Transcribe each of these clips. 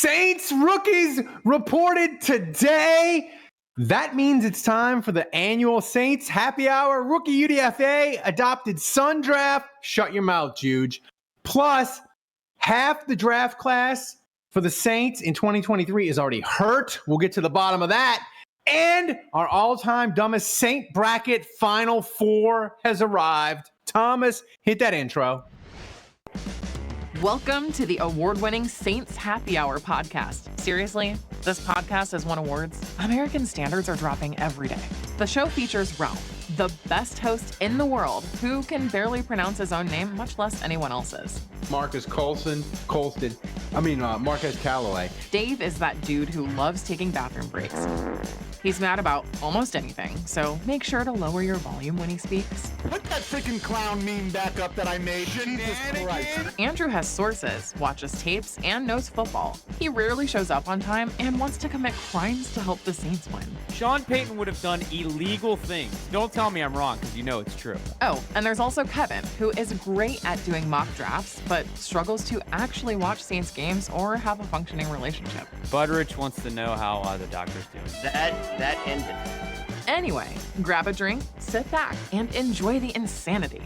Saints rookies reported today. That means it's time for the annual Saints Happy Hour Rookie UDFA Adopted Son Draft. Shut your mouth, Juge. Plus, half the draft class for the Saints in 2023 is already hurt. We'll get to the bottom of that. And our all-time dumbest Saint bracket Final Four has arrived. Thomas, hit that intro. Welcome to the award-winning Saints Happy Hour podcast. Seriously, this podcast has won awards. American standards are dropping every day. The show features Ralph, the best host in the world, who can barely pronounce his own name, much less anyone else's. Marcus Marquez Callaway. Dave is that dude who loves taking bathroom breaks. He's mad about almost anything, so make sure to lower your volume when he speaks. Put that freaking clown meme back up that I made. Jesus Christ. Andrew has sources, watches tapes, and knows football. He rarely shows up on time and wants to commit crimes to help the Saints win. Sean Payton would have done illegal things. Don't tell me I'm wrong, because you know it's true. Oh, and there's also Kevin, who is great at doing mock drafts, but struggles to actually watch Saints games or have a functioning relationship. Budrich wants to know how the doctor's doing. That ended. Anyway, grab a drink, sit back, and enjoy the insanity.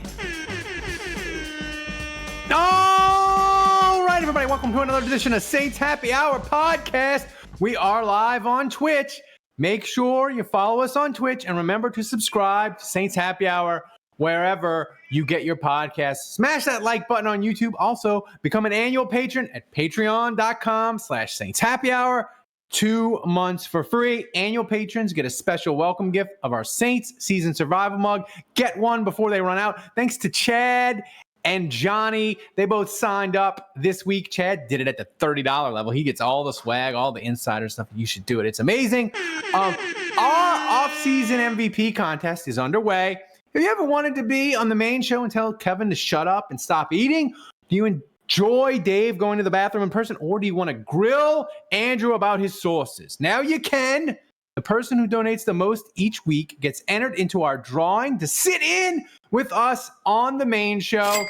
All right, everybody, welcome to another edition of Saints Happy Hour podcast. We are live on Twitch. Make sure you follow us on Twitch and remember to subscribe to Saints Happy Hour wherever you get your podcasts. Smash that like button on YouTube. Also, become an annual patron at patreon.com/Saints Happy Hour. 2 months for free. Annual patrons get a special welcome gift of our Saints Season Survival mug. Get one before they run out. Thanks to Chad and Johnny. They both signed up this week. Chad did it at the $30 level. He gets all the swag, all the insider stuff. You should do it. It's amazing. Our off-season MVP contest is underway. Have you ever wanted to be on the main show and tell Kevin to shut up and stop eating? Do you enjoy Dave going to the bathroom in person, or do you want to grill Andrew about his sources? Now you can. The person who donates the most each week gets entered into our drawing to sit in with us on the main show.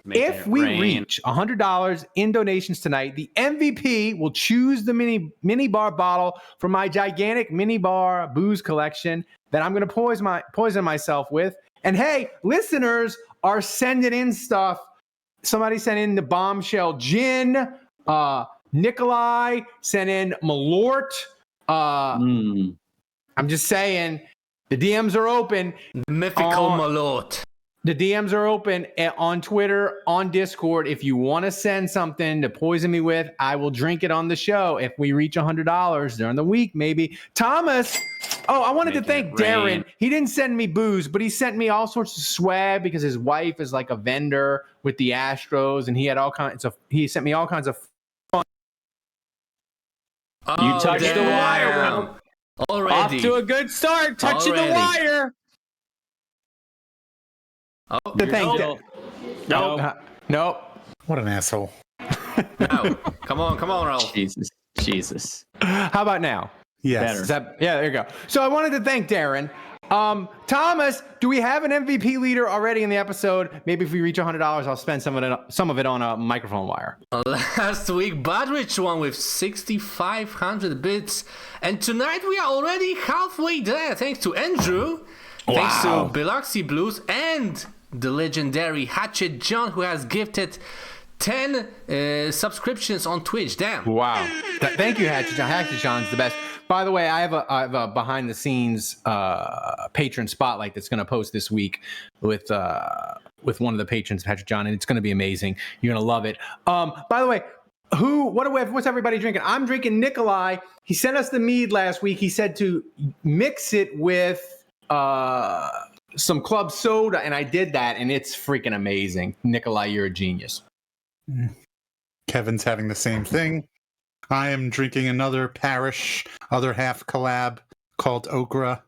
If we reach $100 in donations tonight, the MVP will choose the mini bar bottle from my gigantic mini bar booze collection that I'm going to poison myself with. And hey, listeners are sending in stuff. Somebody sent in the Bombshell Gin. Nikolai sent in Malort. I'm just saying, the DMs are open. The mythical Malort. The DMs are open on Twitter, on Discord. If you want to send something to poison me with, I will drink it on the show. If we reach $100 during the week, maybe. Thomas, I wanted to thank Darren. He didn't send me booze, but he sent me all sorts of swag because his wife is like a vendor with the Astros, and he had he sent me all kinds of fun. You touched the wire. Already. Off to a good start. Touching the wire. Oh, Nope. What an asshole. No. Come on, Ralph. Jesus. How about now? Yes. There you go. So I wanted to thank Darren. Thomas, do we have an MVP leader already in the episode? Maybe if we reach $100, I'll spend some of it on a microphone wire. Last week, Budrich won with 6,500 bits. And tonight we are already halfway there, thanks to Andrew. Wow. Thanks to Biloxi Blues and the legendary Hatchet John, who has gifted 10 subscriptions on Twitch. Damn. Wow. Thank you, Hatchet John. Hatchet John's the best. By the way, I have a behind-the-scenes patron spotlight that's going to post this week with one of the patrons, Hatchet John, and it's going to be amazing. You're going to love it. By the way, what's everybody drinking? I'm drinking Nikolai. He sent us the mead last week. He said to mix it with some club soda, and I did that, and it's freaking amazing. Nikolai, you're a genius. Kevin's having the same thing. I am drinking another Parish other half collab called Okra.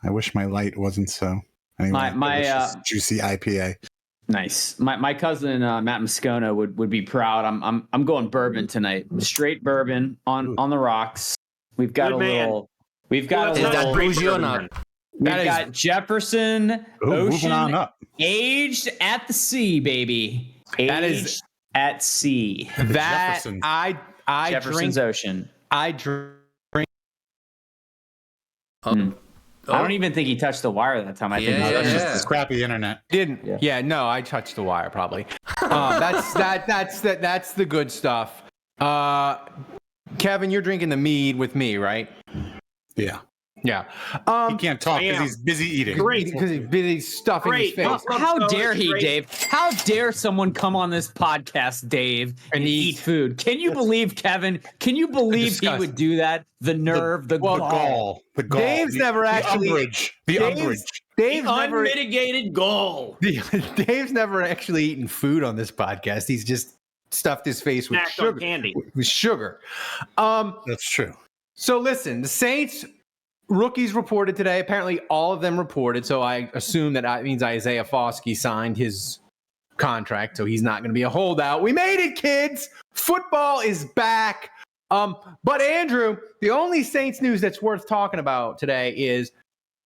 I wish my light wasn't so. Anyway, My juicy IPA. Nice. My cousin Matt Moscona would be proud. I'm going bourbon tonight. Straight bourbon on the rocks. We've got We've got Is that bougie or not? We've got Jefferson Moving on Ocean up. aged at the sea, baby. That is Aged at sea. That Jefferson. Jefferson's Ocean. I drink. I don't even think he touched the wire that time. I think That's just the crappy internet. Didn't. Yeah. No, I touched the wire probably. That's the good stuff. Kevin, you're drinking the mead with me, right? Yeah. Yeah. He can't talk because he's busy eating. Because he's busy stuffing his face. How dare he, Dave? How dare someone come on this podcast, Dave, and eat food? Can you believe, Kevin? Can you believe he would do that? The nerve, the gall. Dave's never actually. The umbrage. Dave's never unmitigated gall. Dave's never actually eaten food on this podcast. He's just stuffed his face with sugar. Candy. With sugar. That's true. So listen, the Saints rookies reported today. Apparently, all of them reported. So I assume that means Isaiah Foskey signed his contract, so he's not going to be a holdout. We made it, kids. Football is back. But Andrew, the only Saints news that's worth talking about today is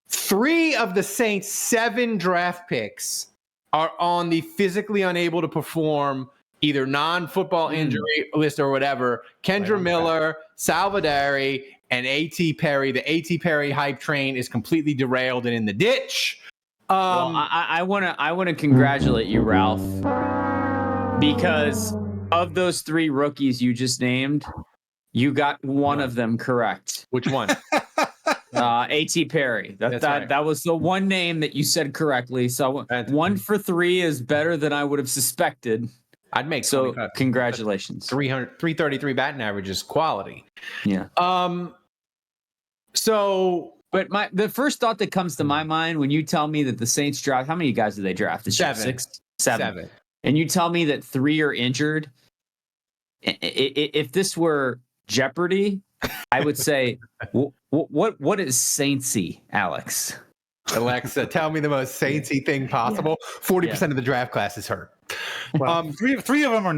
3 of the Saints' 7 draft picks are on the physically unable to perform, either non-football injury list or whatever. Kendra Miller, Salvadari, and A.T. Perry. The A.T. Perry hype train is completely derailed and in the ditch. Well, I want to congratulate you, Ralph, because of those 3 rookies you just named, you got one of them correct. Which one? A.T. Perry. That was the one name that you said correctly. So 1 for 3 is better than I would have suspected. I'd make so. Congratulations. 333 batting average is quality. Yeah. So, but the first thought that comes to my mind when you tell me that the Saints draft, how many guys did they draft? 7. 7. And you tell me that 3 are injured. If this were Jeopardy, I would say, what is Saintsy, Alex? Alexa, tell me the most Saintsy thing possible. 40% of the draft class is hurt. Well, three of them are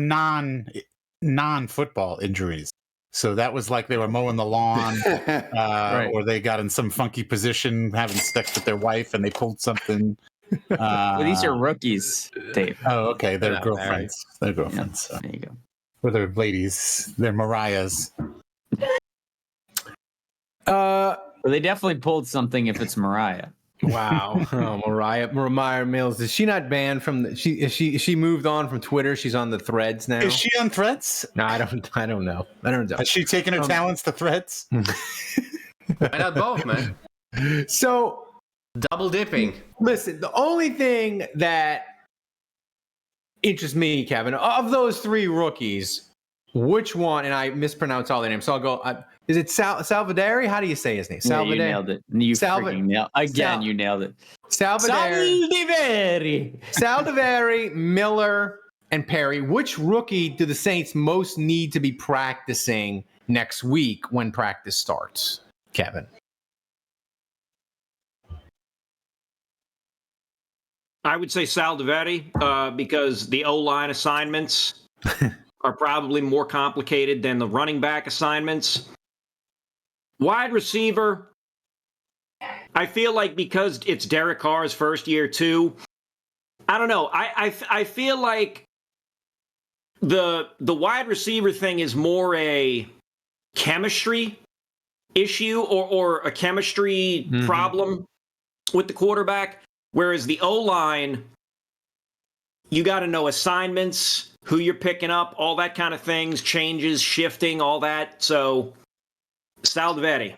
non-football injuries. So that was like they were mowing the lawn, or they got in some funky position having sex with their wife and they pulled something. Well, these are rookies, Dave. Oh, okay. They're girlfriends. They're girlfriends. Yeah, so. There you go. Or they're ladies. They're Mariahs. Well, they definitely pulled something if it's Mariah. Wow. Mariah Mills. Is she not banned from she moved on from Twitter? She's on the Threads now. Is she on Threads? No, I don't know. Has she taken her talents to Threads? Why not both, man? So double dipping. Listen, the only thing that interests me, Kevin, of those 3 rookies, which one, and I mispronounce all their names, so I'll go, is it Salvadari? How do you say his name? Yeah, you nailed it. You freaking nailed it. Again, you nailed it. Saldivari, Miller, and Perry. Which rookie do the Saints most need to be practicing next week when practice starts, Kevin? I would say Saldivari because the O-line assignments are probably more complicated than the running back assignments. Wide receiver, I feel like because it's Derek Carr's first year too, I don't know. I feel like the wide receiver thing is more a chemistry issue or a chemistry problem with the quarterback, whereas the O-line, you got to know assignments, who you're picking up, all that kind of things, changes, shifting, all that. So, Saldivari.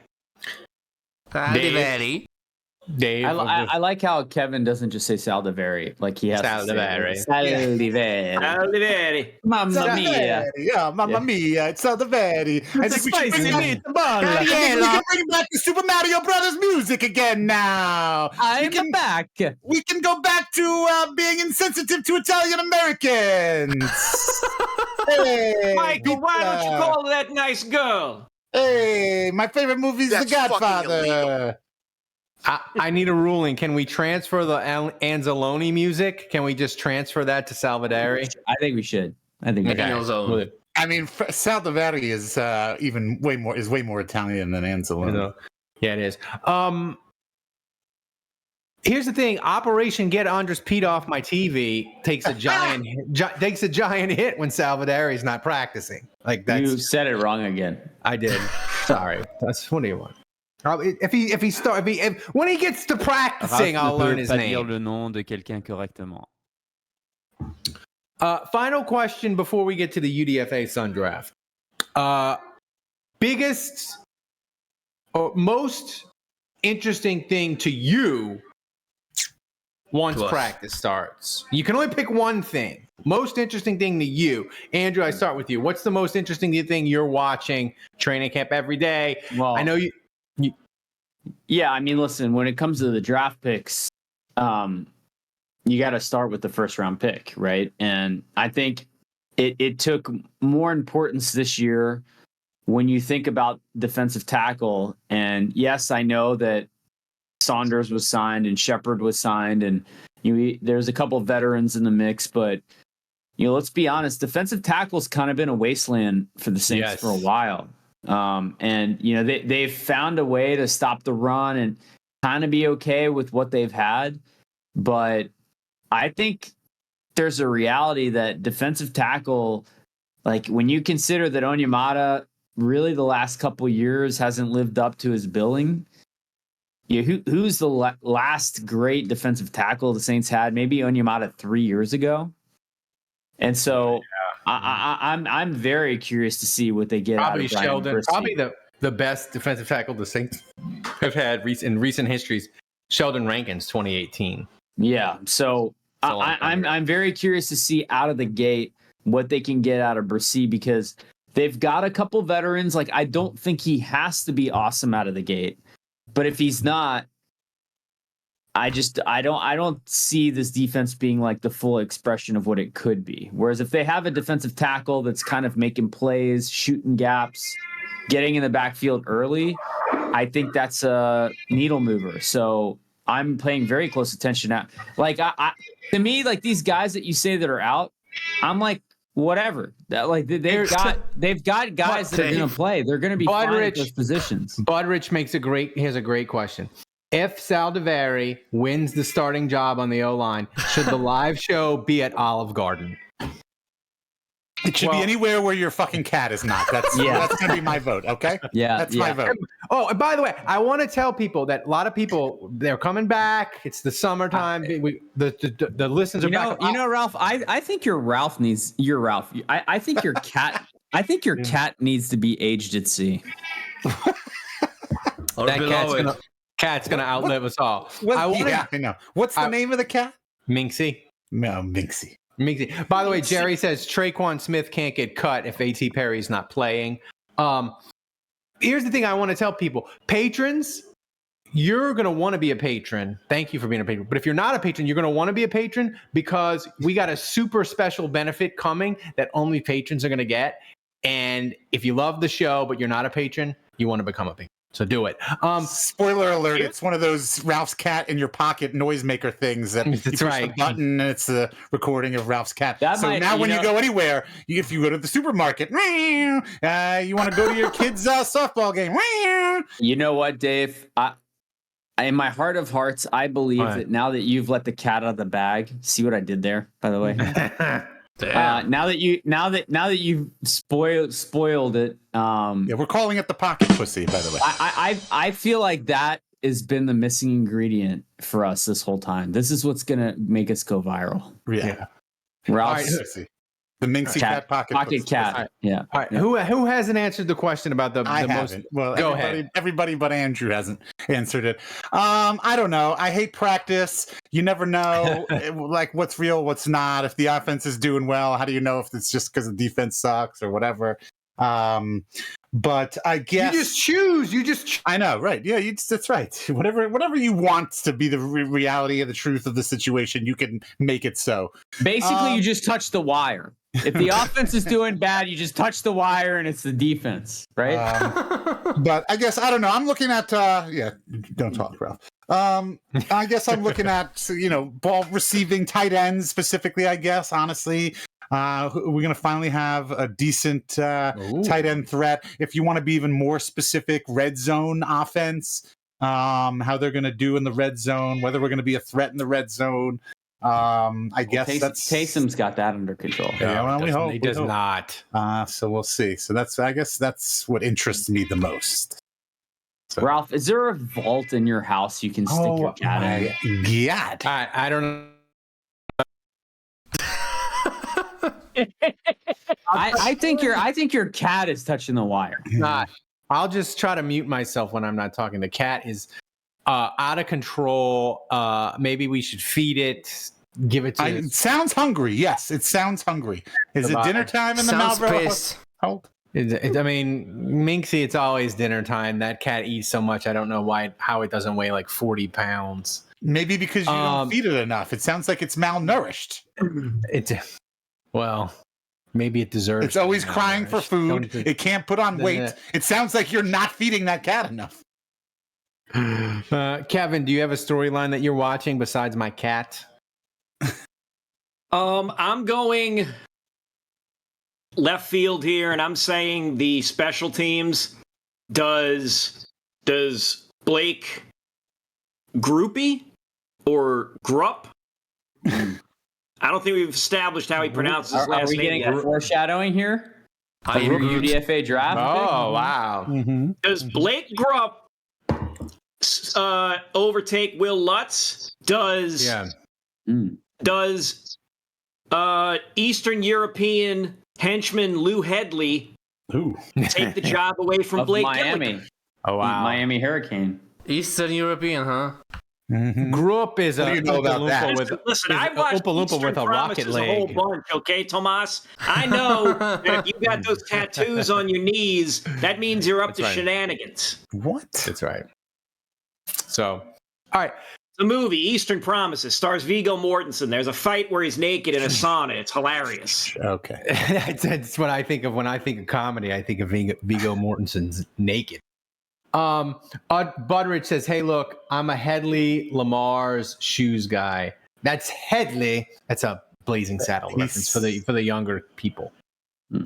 Dave. I like how Kevin doesn't just say Saldivari. Like he has Saldivari. Saldivari. Mamma mia. Yeah, mamma mia. It's Saldivari. I think we should bring back the Super Mario Brothers music again now. I'm back. We can go back to being insensitive to Italian Americans. Hey, Michael, why don't you call that nice girl? Hey, my favorite movie is The Godfather. I need a ruling. Can we transfer the Anzalone music? Can we just transfer that to Salvadari? I think we should. I think we should. I mean, Saldivari is way more Italian than Anzalone. Yeah, it is. Here's the thing: Operation Get Andres Pete off my TV takes a giant hit when Salvadori's not practicing. Like You said it wrong again. I did. Sorry. That's what do you want? When he gets to practicing, I'll learn his Dire name. le nom de quelqu'un correctement. Final question before we get to the UDFA Sun Draft. Biggest or most interesting thing to you once practice starts? You can only pick one thing. Most interesting thing to you. Andrew, I start with you. What's the most interesting thing you're watching training camp every day? Well, I know you. Yeah, I mean, listen, when it comes to the draft picks, you got to start with the first round pick, right? And I think it took more importance this year when you think about defensive tackle. And yes, I know that Saunders was signed and Shepard was signed, and there's a couple of veterans in the mix, but let's be honest, defensive tackle's kind of been a wasteland for the Saints for a while. And they've found a way to stop the run and kind of be okay with what they've had, but I think there's a reality that defensive tackle, like when you consider that Onyemata really the last couple of years hasn't lived up to his billing. Who's the last great defensive tackle the Saints had? Maybe Onyemata 3 years ago. And so I'm very curious to see what they get Probably out of Sheldon. Brian Probably the best defensive tackle the Saints have had in recent histories. Sheldon Rankins, 2018. Yeah. So I'm very curious to see out of the gate what they can get out of Bresee, because they've got a couple veterans. Like, I don't think he has to be awesome out of the gate, but if he's not, I don't see this defense being like the full expression of what it could be. Whereas if they have a defensive tackle that's kind of making plays, shooting gaps, getting in the backfield early, I think that's a needle mover. So I'm paying very close attention now. Like, to me, like these guys that you say that are out, I'm like, whatever. They've got guys that are going to play. They're going to be fine at those positions. Budrich has a great question. If Saldivari wins the starting job on the O-line, should the live show be at Olive Garden? It should be anywhere where your fucking cat is not. That's going to be my vote, okay? Yeah. That's my vote. Oh, and by the way, I want to tell people that a lot of people, they're coming back. It's the summertime. The listeners are back. You know, Ralph, I think Ralph. I think your cat cat needs to be aged at sea. That cat's gonna outlive us all. I know. What's the name of the cat? Minxie. No, Minxie. By the way, Jerry says Traquan Smith can't get cut if A.T. Perry's not playing. Here's the thing I want to tell people. Patrons, you're going to want to be a patron. Thank you for being a patron. But if you're not a patron, you're going to want to be a patron because we got a super special benefit coming that only patrons are going to get. And if you love the show, but you're not a patron, you want to become a patron. So do it. Spoiler alert, it's one of those Ralph's cat in your pocket noisemaker things that you push a button and it's a recording of Ralph's cat. When you go anywhere, if you go to the supermarket, you want to go to your kid's softball game. You know what, Dave? In my heart of hearts, I believe that now that you've let the cat out of the bag, see what I did there, by the way? Now that you've spoiled it. We're calling it the pocket pussy, by the way. I feel like that has been the missing ingredient for us this whole time. This is what's gonna make us go viral. Yeah. Ralph's the Minxie cat pocket cat. Right. Yeah. All right. Yeah. Who hasn't answered the question about the haven't. Well, go ahead. Everybody but Andrew hasn't answered it. I don't know. I hate practice. You never know like what's real, what's not. If the offense is doing well, how do you know if it's just because the defense sucks or whatever? But I guess you just choose. I know, right? Yeah, that's right. Whatever you want to be the reality of the truth of the situation, you can make it so. Basically, you just touch the wire. If the offense is doing bad, you just touch the wire, and it's the defense, right? But I guess I don't know. I'm looking at don't talk, Ralph. I guess I'm looking at ball receiving tight ends specifically. I guess honestly. We're going to finally have a decent tight end threat. If you want to be even more specific, red zone offense. how they're going to do in the red zone, whether we're going to be a threat in the red zone. I guess Taysom's got that under control. Yeah, well, we hope. He does not. So we'll see. So I guess that's what interests me the most. So. Ralph, is there a vault in your house you can stick your cat in? God. I don't know. I think your cat is touching the wire. Not. I'll just try to mute myself when I'm not talking. The cat is out of control. Maybe we should feed it. Give it to it. It sounds hungry. Yes, it sounds hungry. Is it dinner time in the Malvern household? I mean, Minxie, it's always dinner time. That cat eats so much. I don't know how it doesn't weigh like 40 pounds. Maybe because you don't feed it enough. It sounds like it's malnourished. Well, maybe it deserves. It's always crying for food. It can't put on weight. It sounds like you're not feeding that cat enough. Kevin, do you have a storyline that you're watching besides my cat? I'm going left field here, and I'm saying the special teams. Does Blake Groupie or Grupp? I don't think we've established how he pronounces his last name. Are we getting yet. Foreshadowing here? A UDFA draft? Oh, wow. Mm-hmm. Does Blake Grupp overtake Will Lutz? Does Eastern European henchman Lou Headley take the job away from Blake Miami? Gilligan? Oh, wow. Miami Hurricane. Eastern European, huh? Mm-hmm. Grupp is a you know about that? Listen, I watched Oompa Loompa with a rocket Promises a whole leg. bunch, okay, Tomas? I know that if you got those tattoos on your knees, that means you're up to shenanigans. What? That's right. So, all right. The movie Eastern Promises stars Viggo Mortensen. There's a fight where he's naked in a sauna. It's hilarious. Okay. That's what I think of when I think of comedy. I think of Viggo Mortensen's naked. Budrich says, "Hey, look, I'm a Headley Lamar's shoes guy. That's Headley. That's a Blazing Saddle reference for the younger people."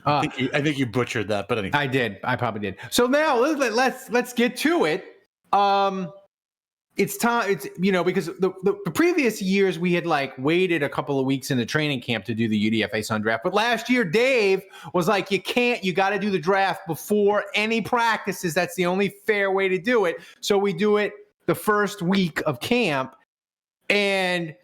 I think you butchered that, but anyway. I did. I probably did. So now let's get to it. It's time. It's because the previous years we had waited a couple of weeks in the training camp to do the UDFA Sun draft, but last year Dave was like, you got to do the draft before any practices. That's the only fair way to do it. So we do it the first week of camp, and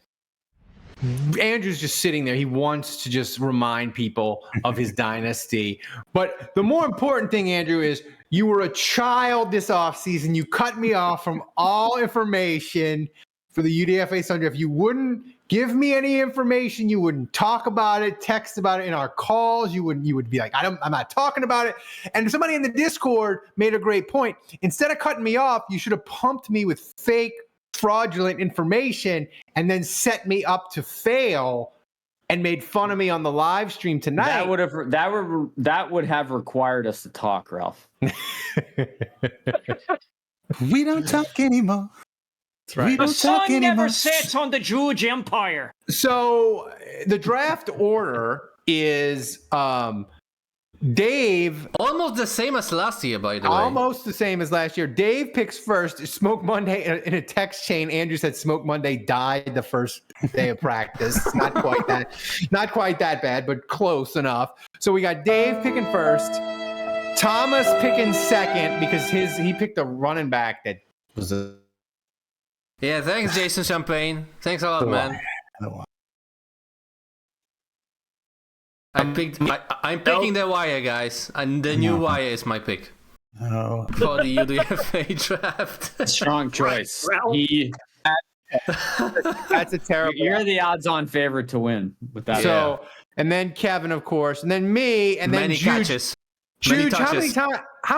Andrew's just sitting there. He wants to just remind people of his dynasty. But the more important thing, Andrew, is you were a child this offseason. You cut me off from all information for the UDFA Sun Draft. You wouldn't give me any information. You wouldn't talk about it, text about it in our calls. You would be like, I'm not talking about it. And somebody in the Discord made a great point. Instead of cutting me off, you should have pumped me with fake, fraudulent information and then set me up to fail and made fun of me on the live stream tonight. That would have required us to talk, Ralph. We don't talk anymore. That's right. The sun never sets on the Jewish Empire. So the draft order is Dave. Almost the same as last year, by the way. Almost the same as last year. Dave picks first. Smoke Monday in a text chain. Andrew said Smoke Monday died the first day of practice. Not quite that bad, but close enough. So we got Dave picking first, Thomas picking second because he picked a running back that was a. Yeah, thanks, Jason Champagne. Thanks a lot, man. I'm picking the wire, guys, and the new wire is my pick for the UDFA draft. Strong choice. That's a terrible. You're the odds-on favorite to win with that. So, and then Kevin, of course, and then me, and then Many Jude. catches. Jude, how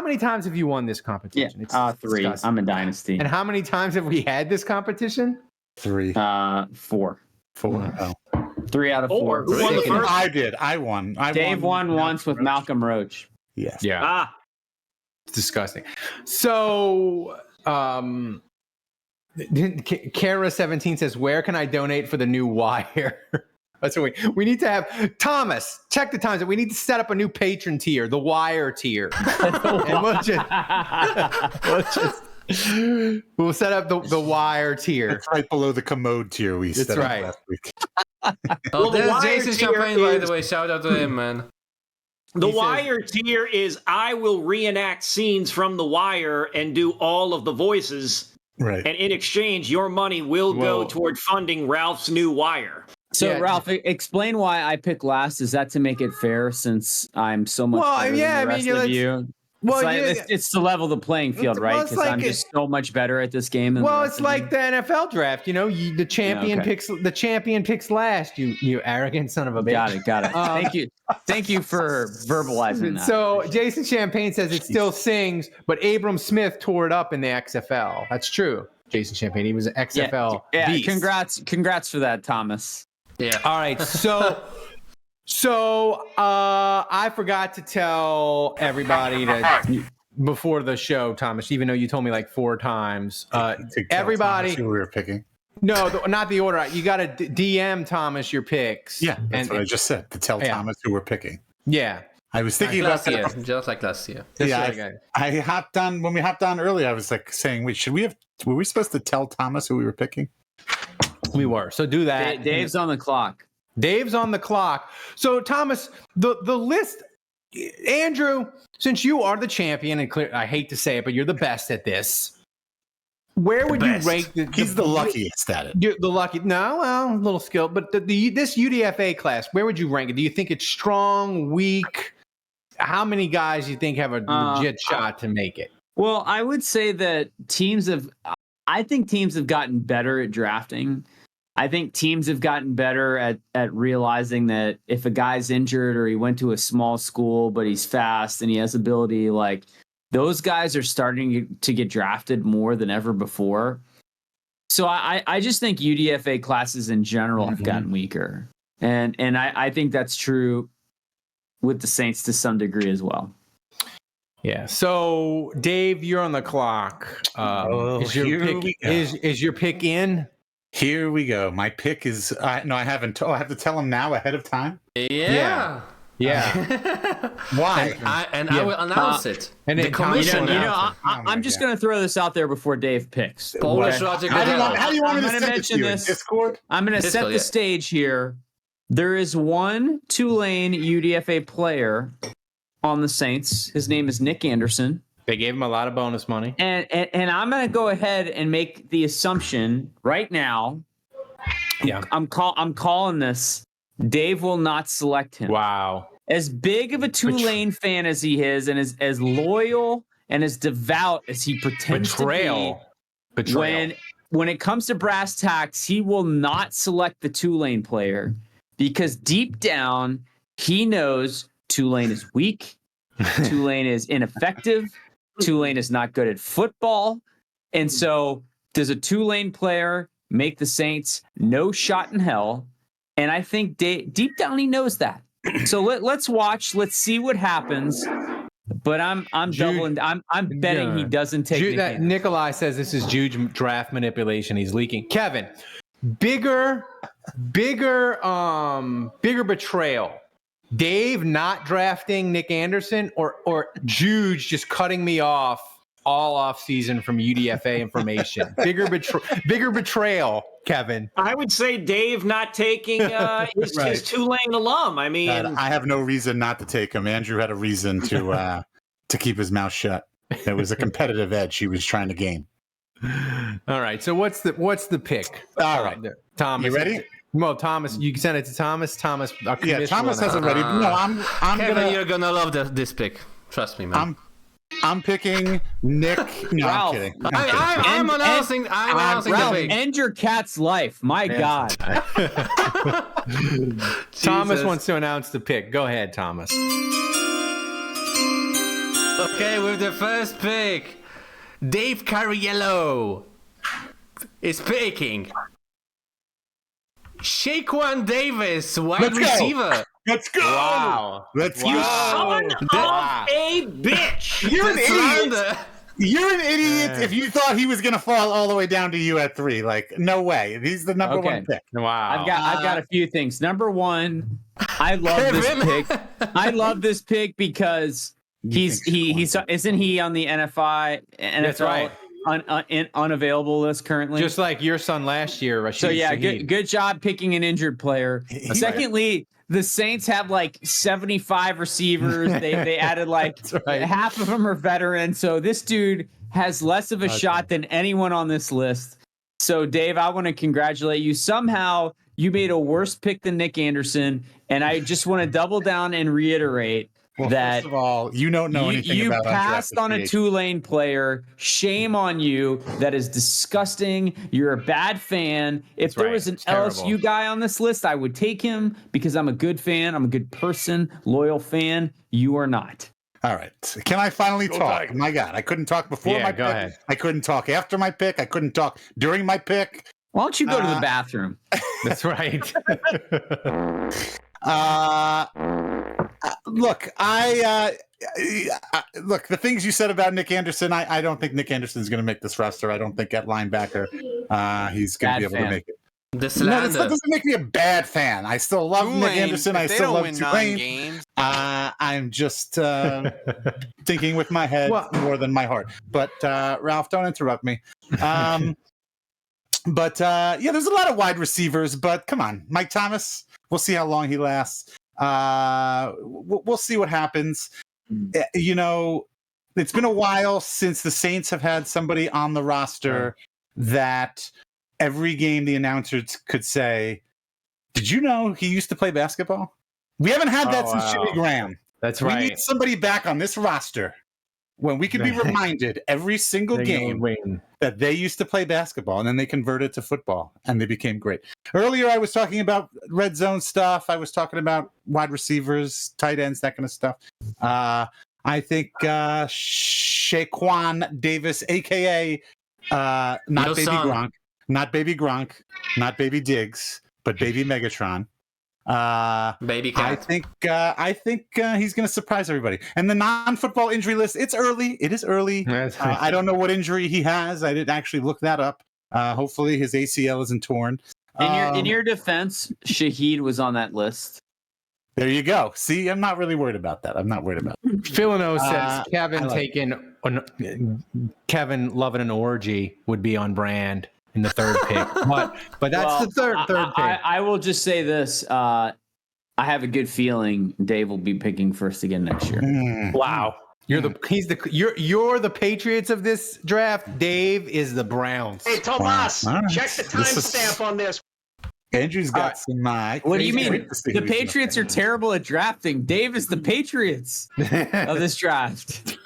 many times have you won this competition? Yeah, 3. Disgusting. I'm a dynasty. And how many times have we had this competition? 3. 4. 4. Oh. 3 out of 4. Who won the first? I did. I won. Dave won once with Malcolm Roach. Yes. Yeah. It's disgusting. So, Kara17 says, "Where can I donate for the new wire?" That's what we need to have. Thomas, check the times. We need to set up a new patron tier, the wire tier. And we'll just We'll set up the wire tier. It's right below the commode tier we That's set up right. last week. Oh, the there's wire Jason tier Champagne, by is- the way. Shout out to him, man. The He says- Wire tier is I will reenact scenes from The Wire and do all of the voices, Right. and in exchange, your money will go Whoa. toward funding Ralph's new Wire. So, Yeah. Ralph, explain why I picked last. Is that to make it fair since I'm so much Well, better yeah, than the I rest mean, of let's- you? Well, it's, like, yeah, it's to level the playing field, Well, right? it's Because like I'm it- just so much better at this game. Than the Well, rest it's of like you. the NFL draft. You know, the champion Okay. picks last. You arrogant son of a bitch. Got it. Thank you for verbalizing that. So Jason Champagne says it still sings, but Abram Smith tore it up in the XFL. That's true. Jason Champagne, he was an XFL yeah, beast. congrats for that, Thomas. Yeah. All right, so I forgot to tell everybody that before the show, Thomas, even though you told me like 4 times, To tell everybody. Thomas who we were picking. No, not the order. You got to DM Thomas your picks. Yeah, that's and, what I just said. To tell Yeah. Thomas who we're picking. Yeah. I was thinking about Last year, that. just like last year. That's Yeah, what I got. I hopped on when we hopped on earlier. I was like saying, "Wait, were we supposed to tell Thomas who we were picking?" We were. So do that. Dave's on the clock. Dave's on the clock. So Thomas, the list, Andrew, since you are the champion, and I hate to say it, but you're the best at this. Where would you rank He's the luckiest at it. the lucky? No, well, a little skilled, but this UDFA class, where would you rank it? Do you think it's strong, weak? How many guys do you think have a legit shot to make it? Well, I would say that I think teams have gotten better at drafting. I think teams have gotten better at realizing that if a guy's injured or he went to a small school, but he's fast and he has ability, like those guys are starting to get drafted more than ever before. So I just think UDFA classes in general have gotten weaker. And I think that's true with the Saints to some degree as well. Yeah. So Dave, you're on the clock. Is your pick in? Here we go. My pick is no, I haven't. I have to tell him now ahead of time. Yeah. Yeah. Why? I will announce it. and The then Tom, you know, commissioner. I'm just going to throw this out there before Dave picks. Polish okay? Roger How do you want me I'm to gonna send it mention to you? In this. Discord? I'm going to set the stage here. There is one Tulane UDFA player on the Saints. His name is Nick Anderson. they gave him a lot of bonus money. And I'm going to go ahead and make the assumption right now. Yeah. I'm calling this. Dave will not select him. Wow. As big of a Tulane fan as he is, and as loyal and as devout as he pretends to be, Betrayal. when it comes to brass tacks, he will not select the Tulane player because deep down he knows Tulane is weak, Tulane is ineffective, Tulane is not good at football, and so does a Tulane player make the Saints no shot in hell? And I think deep down he knows that. So let's watch. Let's see what happens. But I'm doubling. I'm betting he doesn't take Nick. Nikolai says this is huge draft manipulation. He's leaking. Kevin, bigger betrayal. Dave not drafting Nick Anderson or Juge just cutting me off all off season from UDFA information. Bigger betrayal, Kevin. I would say Dave not taking his Tulane alum. I mean, I have no reason not to take him. Andrew had a reason to keep his mouth shut. It was a competitive edge he was trying to gain. All right. So what's the pick? All right, Thomas. you ready? Well, Thomas, you can send it to Thomas. Thomas, Yeah, Thomas has it ready. No, I'm Kevin, you're gonna love this pick. Trust me, man. I'm picking Nick. No, Ralph. I'm kidding. I'm announcing the Ralph, pick. end your cat's life. My God. Thomas Jesus. wants to announce the pick. Go ahead, Thomas. Okay, with the first pick, Dave Cariello is picking Shaquan Davis, wide Let's go. receiver. Let's go. Wow. Let's you go. son of a bitch. You're an This idiot. round, You're an idiot if you thought he was going to fall all the way down to you at 3. Like, no way. He's the number Okay. one pick. Wow. I've got a few things. Number one, I love this Kevin. pick. I love this pick because isn't he on the NFL? That's right. unavailable list currently. Just like your son last year, Rashid So yeah, Shaheed. good job picking an injured player. Secondly, the Saints have like 75 receivers. They added like right. half of them are veterans. So this dude has less of a shot than anyone on this list. So Dave, I want to congratulate you. Somehow you made a worse pick than Nick Anderson, and I just want to double down and reiterate that first of all, you don't know anything you about passed on a undrafted Tulane player. Shame on you. That is disgusting. You're a bad fan. If there was an LSU guy on this list, I would take him because I'm a good fan. I'm a good person, loyal fan. You are not. All right. Can I finally talk? My God, I couldn't talk before my pick. Ahead. I couldn't talk after my pick. I couldn't talk during my pick. Why don't you go to the bathroom? That's right. Look, look, the things you said about Nick Anderson, I don't think Nick Anderson is going to make this roster. I don't think at linebacker he's going to be able to make it. The slander. That doesn't make me a bad fan. I still love Nick Anderson. I still love Tulane. I'm just thinking with my head more than my heart. But Ralph, don't interrupt me. But there's a lot of wide receivers. But come on, Mike Thomas. We'll see how long he lasts. We'll see what happens. You know, it's been a while since the Saints have had somebody on the roster that every game the announcers could say, "Did you know he used to play basketball?" We haven't had that since Jimmy Graham. That's right. We need somebody back on this roster when we can be reminded every single game that they used to play basketball and then they converted to football and they became great. Earlier, I was talking about red zone stuff. I was talking about wide receivers, tight ends, that kind of stuff. I think Shaquan Davis, a.k.a. Not Baby Gronk, not Baby Diggs, but Baby Megatron. Baby cat. I think he's going to surprise everybody. And the non-football injury list, it's early. It is early. I don't know what injury he has. I didn't actually look that up. Hopefully his ACL isn't torn. In your defense, Shaheed was on that list. There you go. See, I'm not really worried about that. Philino says Kevin loving an orgy would be on brand in the third pick. But that's the third pick. I will just say this. I have a good feeling Dave will be picking first again next year. Wow. You're the Patriots of this draft. Dave is the Browns. Hey, Tomas, check the timestamp on this. Andrew's got some. What do you mean? The Patriots are terrible at drafting. Dave is the Patriots of this draft.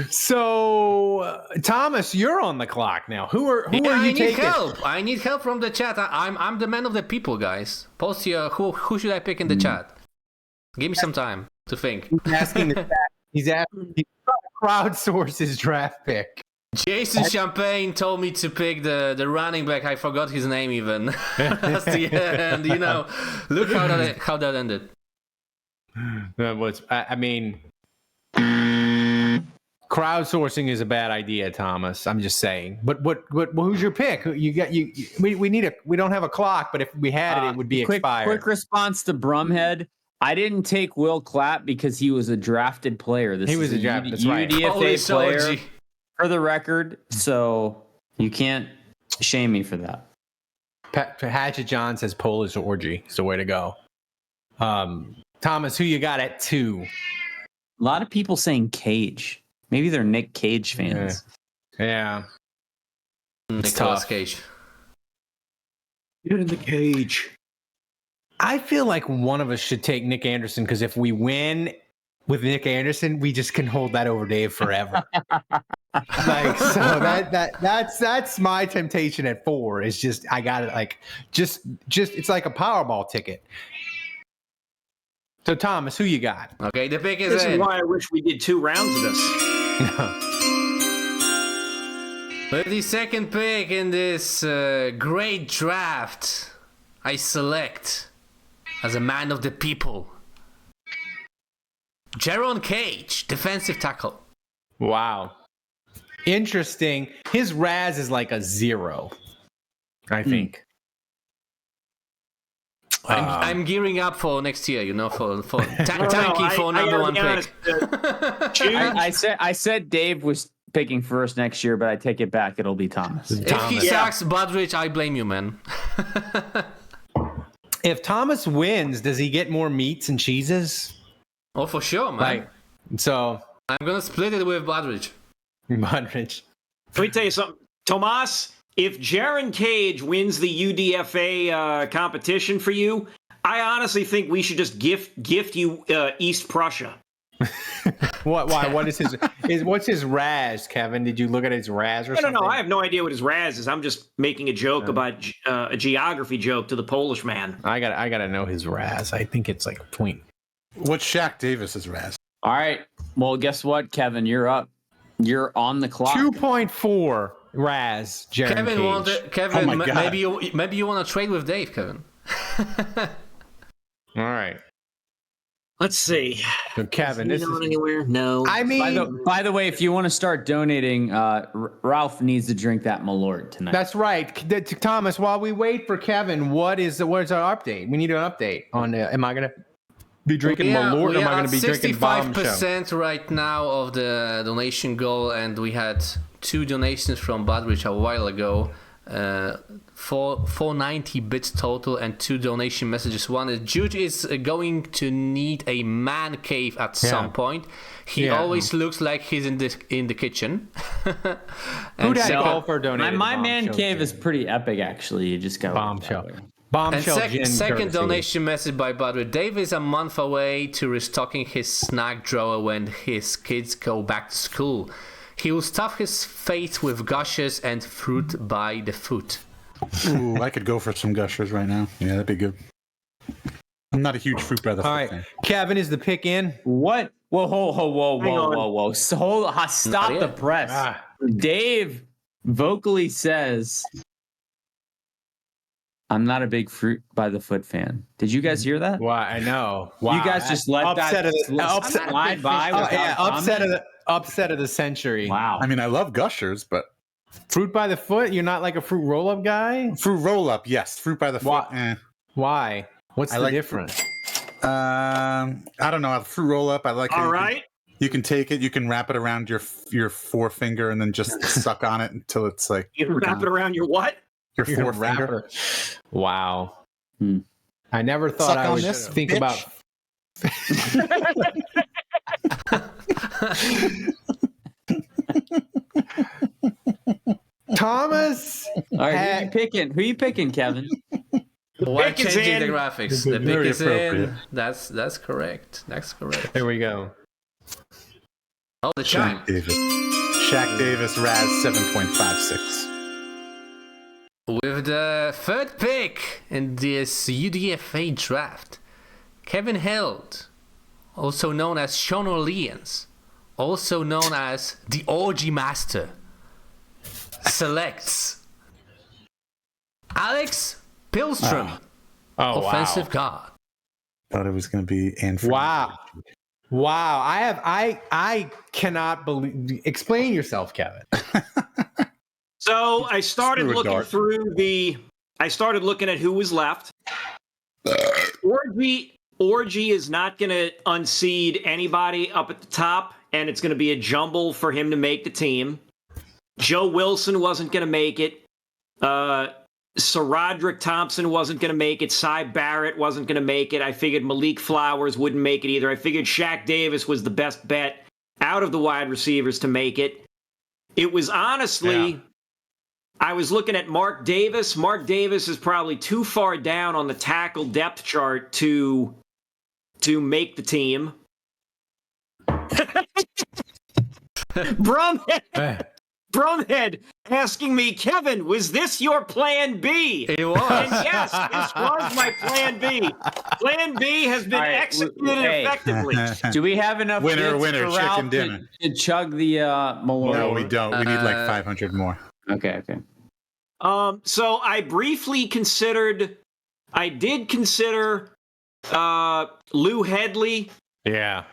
So, Thomas, you're on the clock now. Who are you taking? I need help from the chat. I'm the man of the people, guys. Post here. Who should I pick in the chat? Give me some time to think. He's asking the chat. He's trying to crowdsource his draft pick. Jason Champagne told me to pick the running back. I forgot his name even. That's the end. You know, look how that ended. That was, I mean, crowdsourcing is a bad idea, Thomas. I'm just saying. But who's your pick? We don't have a clock, but if we had it, it would be expired. Quick response to Brumhead. I didn't take Will Clapp because he was a drafted player. He was a drafted UDFA player. For the record, so you can't shame me for that. Hatchet John says Polish orgy. So way to go. Thomas, who you got at 2? A lot of people saying Cage. Maybe they're Nick Cage fans. Yeah. Nicolas Cage. Get in the cage. I feel like one of us should take Nick Anderson because if we win with Nick Anderson, we just can hold that over Dave forever. That's my temptation at 4. Is just I got it just it's like a Powerball ticket. So Thomas, who you got? Okay, the pick This is why I wish we did 2 rounds of this. With the second pick in this great draft, I select as a man of the people, Jaron Cage, defensive tackle. Wow. Interesting. His RAS is like a 0, I think. I'm gearing up for next year, you know, for tanking for number 1 pick. I said Dave was picking first next year, but I take it back. It'll be Thomas. If he sacks Budrich, I blame you, man. If Thomas wins, does he get more meats and cheeses? Oh, for sure, man. So I'm going to split it with Budrich. Budrich. Let me tell you something. Tomas, if Jaron Cage wins the UDFA competition for you, I honestly think we should just gift you East Prussia. What? Why? What is his? What's his Raz, Kevin? Did you look at his Raz or something? No, I have no idea what his Raz is. I'm just making a joke about a geography joke to the Polish man. I gotta know his Raz. I think it's like a point. What's Shaq Davis's Raz? All right. Well, guess what, Kevin? You're up. You're on the clock. 2.4 Raz. Jaron Cage. Kevin, Oh my God. maybe you want to trade with Dave, Kevin. All right. Let's see. So Kevin, Is he going anywhere? No. I mean, By the way, if you want to start donating, Ralph needs to drink that Malort tonight. that's right. Thomas, while we wait for Kevin, what is our update? We need an update on. Am I gonna be drinking Malort, or am I gonna be drinking Bombshell? 65% right now of the donation goal, and we had 2 donations from Budrich a while ago. 490 bits total and 2 donation messages. One is Jude is going to need a man cave at some point. He always looks like he's in the kitchen. Who'd I call for donating? My man cave is pretty epic, actually. You just got Bombshell. And Bombshell. second donation message by Budrich. Dave is a month away to restocking his snack drawer when his kids go back to school. He will stuff his face with gushers and fruit by the foot. Ooh, I could go for some gushers right now. Yeah, that'd be good. I'm not a huge fruit by the All foot right, fan. Kevin, is the pick in? What? Whoa. So, stop the press. Dave vocally says, I'm not a big fruit by the foot fan. Did you guys hear that? Why? I know. Wow. You guys just let upset that slide by. Upset of the century. Wow. I mean, I love gushers, but Fruit by the foot? You're not like a fruit roll-up guy? fruit roll up, yes. Fruit by the foot. Why? What's I the like- difference? I don't know. Fruit roll up. I like. All right. You can take it. You can wrap it around your forefinger and then just suck on it until it's like You wrap it around your what? your You're a forefinger. rapper. Wow. Hmm. I never thought Suck I on would this, think bitch. about. Thomas. All right, who you picking, Kevin? Why pick is changing the in. graphics? The pick Very is in. appropriate. That's correct. That's correct. There we go. Oh, the chime. Shaq Davis. Shaq Davis, Raz 7.56. With the third pick in this UDFA draft, Kevin Held, also known as Sean Orleans, also known as the Orgy Master, selects Alex Pilstrom, Oh, offensive guard. Thought it was going to be Anthony. Wow. Wow. I cannot believe. Explain yourself, Kevin. So I started Screw a looking dart. through I started looking at who was left. Orgy is not going to unseed anybody up at the top, and it's going to be a jumble for him to make the team. Joe Wilson wasn't going to make it. Sir Roderick Thompson wasn't going to make it. Cy Barrett wasn't going to make it. I figured Malik Flowers wouldn't make it either. I figured Shaq Davis was the best bet out of the wide receivers to make it. It was honestly... I was looking at Mark Davis. Mark Davis is probably too far down on the tackle depth chart to make the team. Brumhead asking me, Kevin, was this your plan B? It was. And yes, this was my plan B. Plan B has been All right, executed hey. effectively. Do we have enough Winner, bits winner, for chicken Ralph dinner. to chug the Malort? No, we don't. We need like 500 more. Okay. So I did consider Lou Headley. Yeah.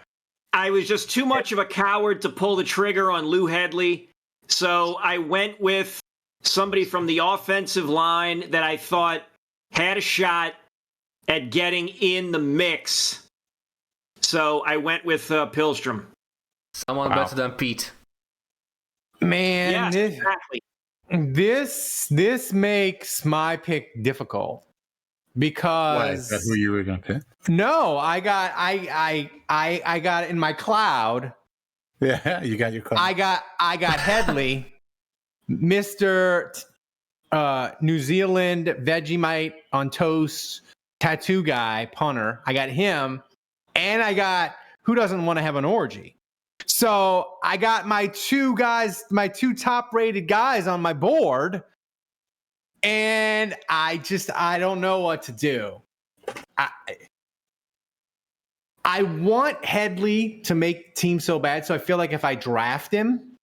I was just too much of a coward to pull the trigger on Lou Headley. So I went with somebody from the offensive line that I thought had a shot at getting in the mix. So I went with Pilstrom. Someone better than Pete. Man, Yes, exactly. this makes my pick difficult Why? because Is that who you were going to pick? no, I got in my cloud. Yeah, you got your call. I got Headley, Mr. New Zealand Vegemite on toast tattoo guy punter. I got him, and I got who doesn't want to have an orgy. So I got my two top rated guys on my board, and I don't know what to do. I want Headley to make the team so bad, so I feel like if I draft him,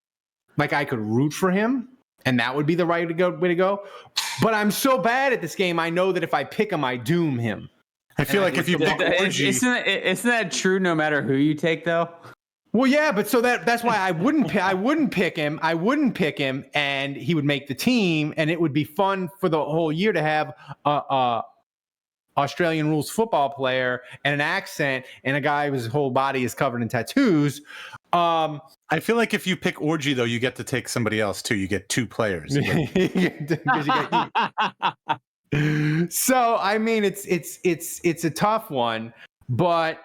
like I could root for him, and that would be the way to go. But I'm so bad at this game, I know that if I pick him, I doom him. I feel like if you pick Orgy, Isn't that true no matter who you take, though? Well, yeah, but so that's why I wouldn't pick him. I wouldn't pick him, and he would make the team, and it would be fun for the whole year to have a Australian rules football player and an accent and a guy whose whole body is covered in tattoos. I feel like if you pick Orgy, though, you get to take somebody else too. You get two players. So I mean, it's a tough one, but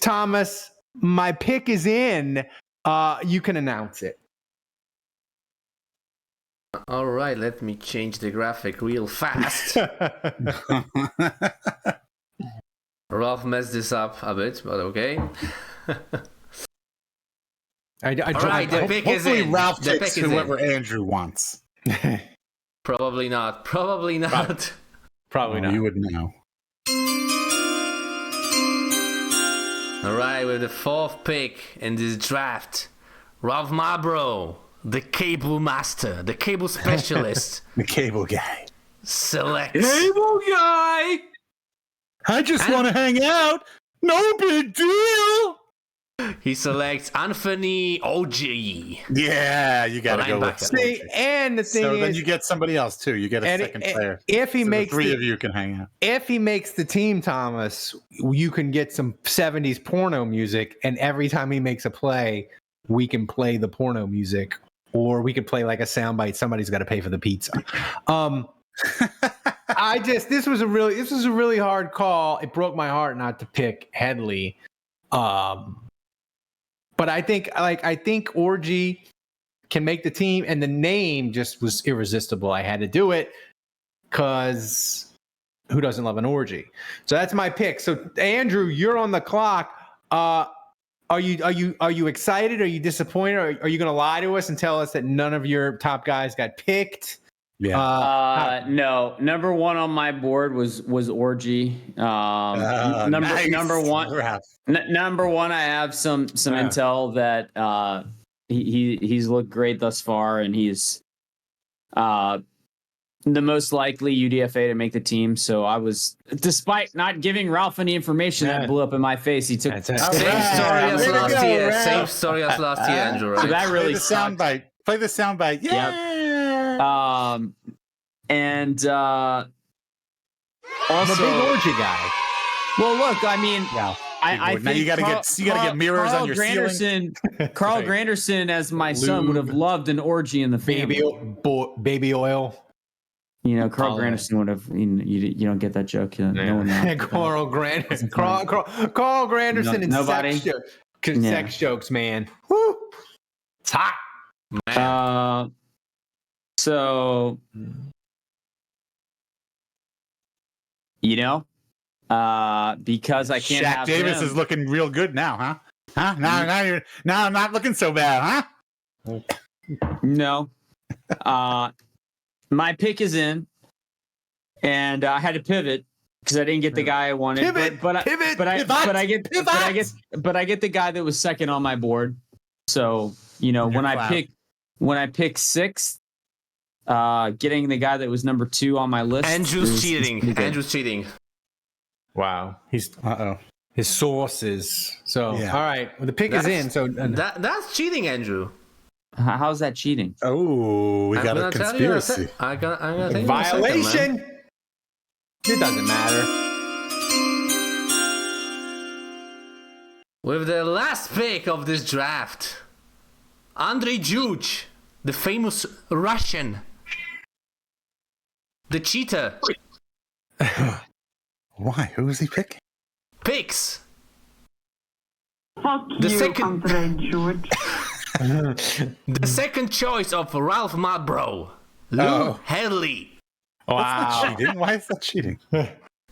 Thomas, my pick is in. You can announce it. All right, let me change the graphic real fast. Ralph messed this up a bit, but okay. All right, the pick is Hopefully in. Ralph The takes pick is whoever in. Andrew wants. Probably not. Probably not. You would know. All right, with the fourth pick in this draft, Ralph Marbro, the cable master, the cable specialist, The cable guy. selects. Cable guy. I just want to hang out. No big deal. He selects Anthony Oji. Yeah, you got to go with Linebacker. See, and the thing So is, then you get somebody else too. You get a and second player. if he So makes the three the- of you can hang out. if he makes the team, Thomas, you can get some 70s porno music, and every time he makes a play, we can play the porno music, or we could play like a soundbite. Somebody's got to pay for the pizza. This was a really hard call. It broke my heart not to pick Headley. But I think Orgy can make the team, and the name just was irresistible. I had to do it because who doesn't love an orgy? So that's my pick. So Andrew, you're on the clock. Are you excited? Are you disappointed? Are you going to lie to us and tell us that none of your top guys got picked? Yeah. No. Number one on my board was Orgy. Number one. Ralph. Number one, I have some intel that he's looked great thus far, and he's the most likely UDFA to make the team. So I was, despite not giving Ralph any information that blew up in my face, he took That's it. Same story as Way to last go, year. Ralph. Same story as last year, Andrew. So Right? that really Play the sucked. soundbite. Play the soundbite. Yeah. And I'm a also, big orgy guy. well, look, I mean, Yeah. I Now think you gotta get mirrors on your ceiling. Carl Granderson, as my son, would have loved an orgy in the family. Baby oil. You know, Carl Oh, Granderson would have. You don't get that joke. No one knows. Carl Granderson. Carl Granderson and Nobody? sex jokes, man. Woo! It's hot. So, because I can't Shaq have Davis him, is looking real good now, huh? Huh? Now I'm not looking so bad, huh? No. My pick is in, and I had to pivot because I didn't get the guy I wanted. But I get the guy that was second on my board. So when I pick sixth, getting the guy that was number 2 on my list. Andrew's cheating. Wow. He's Uh-oh. his sources. So Yeah. all right. Well, the pick is in. So That's cheating, Andrew. How's that cheating? Oh, we got a conspiracy. I'm gonna tell you in a second, man. violation. It doesn't matter. With the last pick of this draft, Andrei Juge, the famous Russian. The cheater. Why? Who was he picking? Picks. Fuck The you, second- Andre George. The second choice of Ralph Madbro. Lou Headley. Wow. Cheating? Why is that cheating?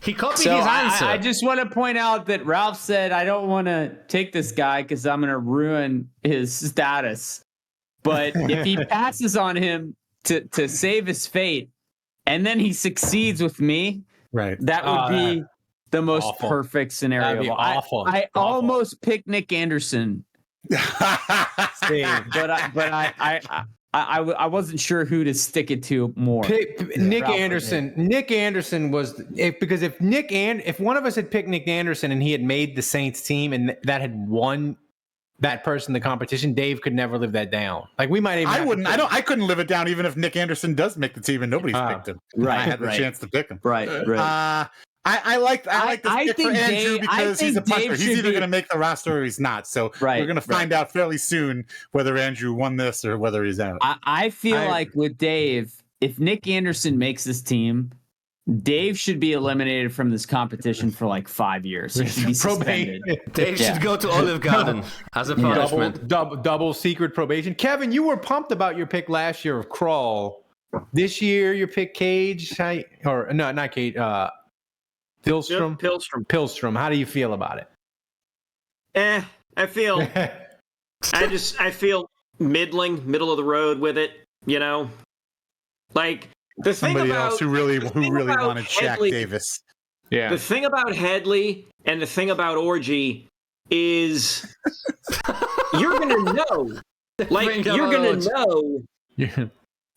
He copied So his answer. I just want to point out that Ralph said, I don't want to take this guy because I'm going to ruin his status. But if he passes on him to save his fate, and then he succeeds with me, Right. that would be the most awful. perfect scenario. That'd be awful. I Awful. almost picked Nick Anderson, Same. but I wasn't sure who to stick it to more. Nick Ralph Anderson. Nick Anderson was because if one of us had picked Nick Anderson and he had made the Saints team and that had won that person the competition, Dave could never live that down. Like we might even. I wouldn't. I couldn't live it down even if Nick Anderson does make the team and nobody's picked him. Right, I had the right. chance to pick him. Right. I like this I pick for think Andrew Dave- I because he's a think Dave punter. He's should either be- going to make the roster or he's not. So Right, we're going to find out fairly soon whether Andrew won this or whether he's out. I feel like with Dave, if Nick Anderson makes this team, Dave should be eliminated from this competition for like 5 years. He should be suspended. Dave should go to Olive Garden as a punishment. Double secret probation. Kevin, you were pumped about your pick last year of Krull. This year, your pick Cage, or no, not Cage. Pilstrom. Pilstrom. How do you feel about it? I feel I feel middle of the road with it, you know. Like the thing Somebody about else who really about wanted Shaq Headley- Davis. Yeah. The thing about Headley and the thing about Orgy is you're gonna know. Like Bring you're on gonna Orgy. know Yeah.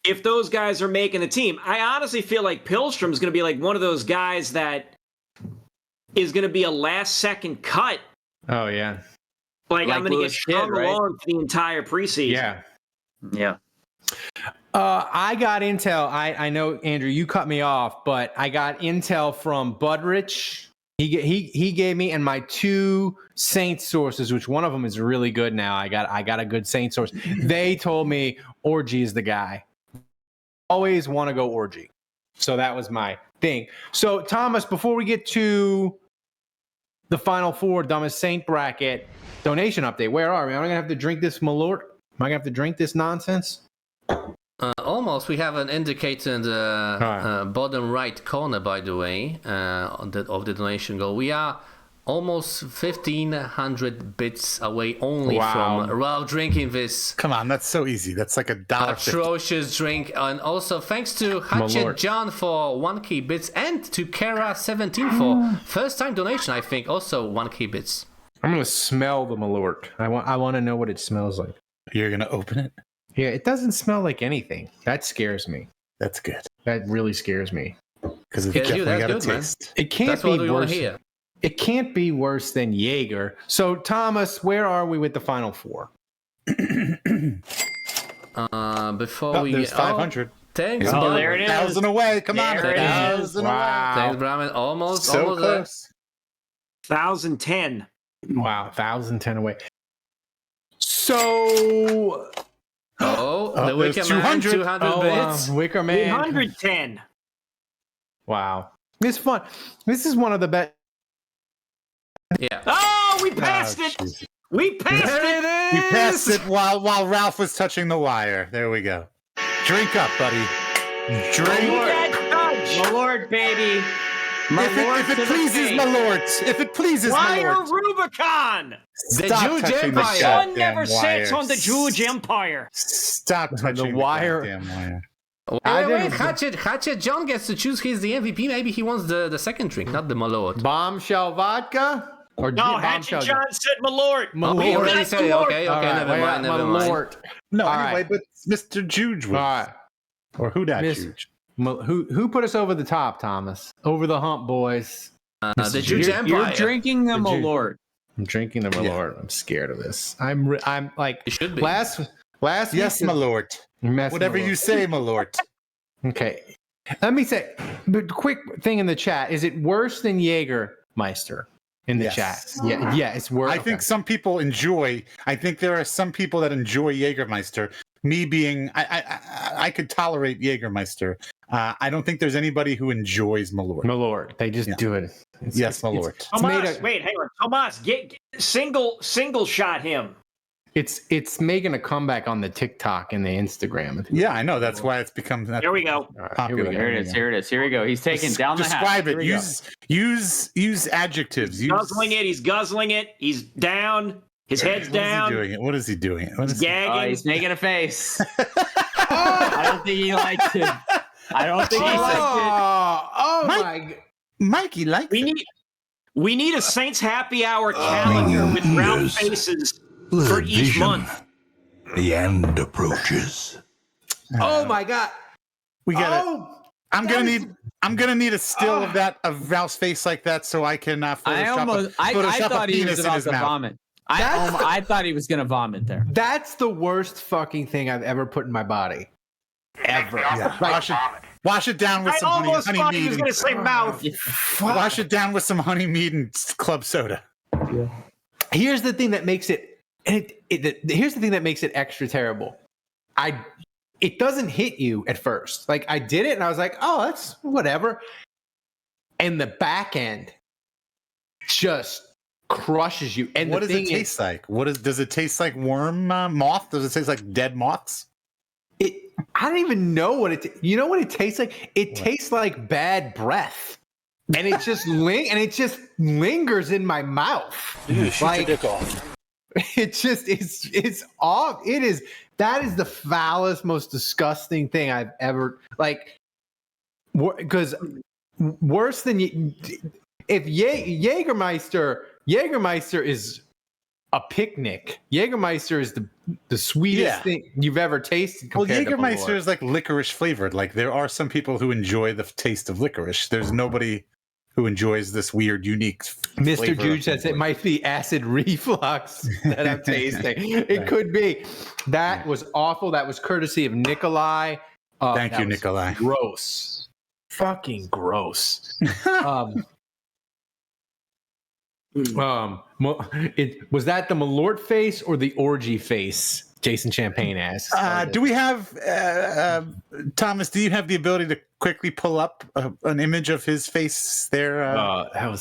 if those guys are making the team. I honestly feel like Pilstrom's gonna be like one of those guys that is gonna be a last second cut. Oh yeah. Like I'm gonna get Lewis did, strung right? along for the entire preseason. Yeah. Yeah. I got intel. I know, Andrew, you cut me off, but I got intel from Budrich. He gave me and my two Saints sources, which one of them is really good now. I got a good Saints source. They told me Orgy is the guy. Always want to go Orgy. So that was my thing. So Thomas, before we get to the Final Four Dumbest Saint bracket donation update, where are we? Am I gonna have to drink this Malort? Am I gonna have to drink this nonsense? Almost. We have an indicator in the Alright. bottom right corner, by the way, of the donation goal. We are almost 1,500 bits away only Wow. from Ralph drinking this Come on, that's so easy. That's like $1.50. atrocious drink. And also thanks to Hatchet Lord. John for 1k bits and to Kara17 for first time donation, I think, also 1k bits. I'm gonna smell the Malort. I want to know what it smells like. You're gonna open it? Yeah, it doesn't smell like anything. That scares me. That's good That really scares me. because it's Yeah, definitely that's got a good, man. taste. It can't That's be what we want worse. to hear. It can't be worse than Jaeger. So Thomas, where are we with the Final Four? Before Oh, we there's 500. Thanks, Oh, Brian. there it is. 1,000 away. Come on, There it is. 1,000 Wow. Thanks, Brian. Almost So almost there. close. 1,010. Wow, 1,010 away. So, Oh, the there's Wicker Man, 200. 200 bits. Wicker Man. 110. Wow, it's fun. This is one of the best. Yeah. Oh, we passed Oh, it. jeez. We passed There it. it We is. passed it while Ralph was touching the wire. There we go. Drink up, buddy. Drink. My Lord, baby. My Lord If it to the pleases face. my lord. If it pleases my Wire lord. Rubicon. The Stop Juge touching the Empire. Sun goddamn never sets wire. on the Juge Empire. Stop touching the wire. goddamn wire. Wait, Hatchet John gets to choose. He's the MVP. Maybe he wants the second drink, not the Malort. Bombshell vodka or No, Hatchet Bombshell? John said Malort. Oh, he already That's said it. Malort. Okay, All right, never wait, mind, never mind. Malort. No, All anyway, right. but Mr. Juge was. All right. Or who that Miss- Juge? Who put us over the top, Thomas? Over the hump, boys. The Juge You're Empire. drinking them, The a Juge. Lord. I'm drinking the Malort. I'm scared of this. I'm like You should be. last Yes, week- my lord. Mess Whatever Malort. you say, my lord. Okay. Let me say, but quick thing in the chat: is it worse than Jägermeister? in the Yes. chat. Yeah, it's worth. I think some people enjoy. I think there are some people that enjoy Jägermeister. Me being, I could tolerate Jägermeister. I don't think there's anybody who enjoys Malort. Malort. They just do it. Yes, Malort. Tomas, wait, hang on. Tomas, get single shot him. It's making a comeback on the TikTok and the Instagram. Yeah, I know. That's why it's become that There we go. popular. Here it is. Here it is. Here we go. He's taking down the hatch. Describe Here it. we go. Use adjectives. Guzzling it. He's guzzling it. He's down. His head's down. What is he doing? He's gagging. He's making a face. I don't think he liked it. I don't think he liked Oh my God. Mikey likes We need a Saints Happy Hour calendar with round faces for each month. The end approaches. Oh my God. We got it. Oh, I'm gonna need a still of Ralph's face like that so I can I Photoshop thought a he penis was in about his to mouth. vomit. I thought he was going to vomit there. that's the worst fucking thing I've ever put in my body. Ever. Yeah. Like, Wash it down with I some almost honey thought he mead. was going to say mouth. Wash it down with some honey mead and club soda. here's the thing that makes it, here's the thing that makes it extra terrible. It doesn't hit you at first. Like I did it and I was like, oh, that's whatever. And the back end just crushes you. And What the does it thing taste like? Does it taste like worm moth? Does it taste like dead moths? I don't even know what you know what it tastes like? It tastes like bad breath. And it just lingers in my mouth. Shoot your dick off. It just it's off. That is the foulest, most disgusting thing I've ever because worse than if Jägermeister is a picnic. Jägermeister is the sweetest thing you've ever tasted. Well, compared to Jägermeister Malort. is like licorice flavored. Like there are some people who enjoy the taste of licorice. There's nobody who enjoys this weird, unique. Mr. flavor Juge of says it Malort. might be acid reflux that I'm tasting. It could be. That was awful. That was courtesy of Nikolai. Thank that you, was Nikolai. Gross. Fucking gross. Was that the Malort face or the orgy face? Jason Champagne asks. Do we have Thomas? Do you have the ability to quickly pull up an image of his face there? That was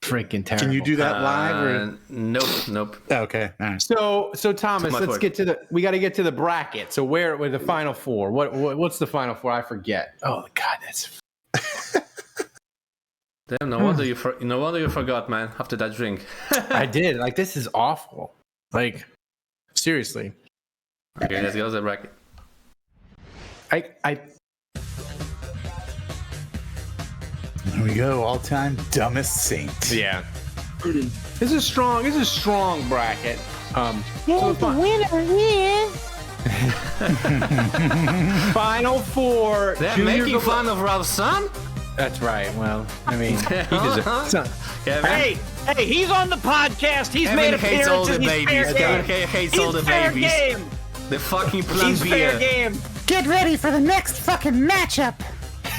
freaking terrible. Can you do that live? Or? Nope. Oh, okay, all right. So Thomas, much let's work. get to we got to get to the bracket. So where the final four? What's the final four? I forget. Oh God, that's. Damn, no wonder you forgot, man. After that drink. I did. Like this is awful. Like seriously. Okay, let's go to the bracket. I There we go. All-time dumbest saint. yeah. This is strong. This is a strong bracket. The winner is Final four. They're Junior making fun of Ralph's son? That's right. Well, I mean, he deserves. Kevin, Hey, he's on the podcast. He's made Kevin hates all appearances. the He's babies. fair game. Kevin hates He's all the fair babies. game. The fucking plan He's fair beer. game. get ready for the next fucking matchup.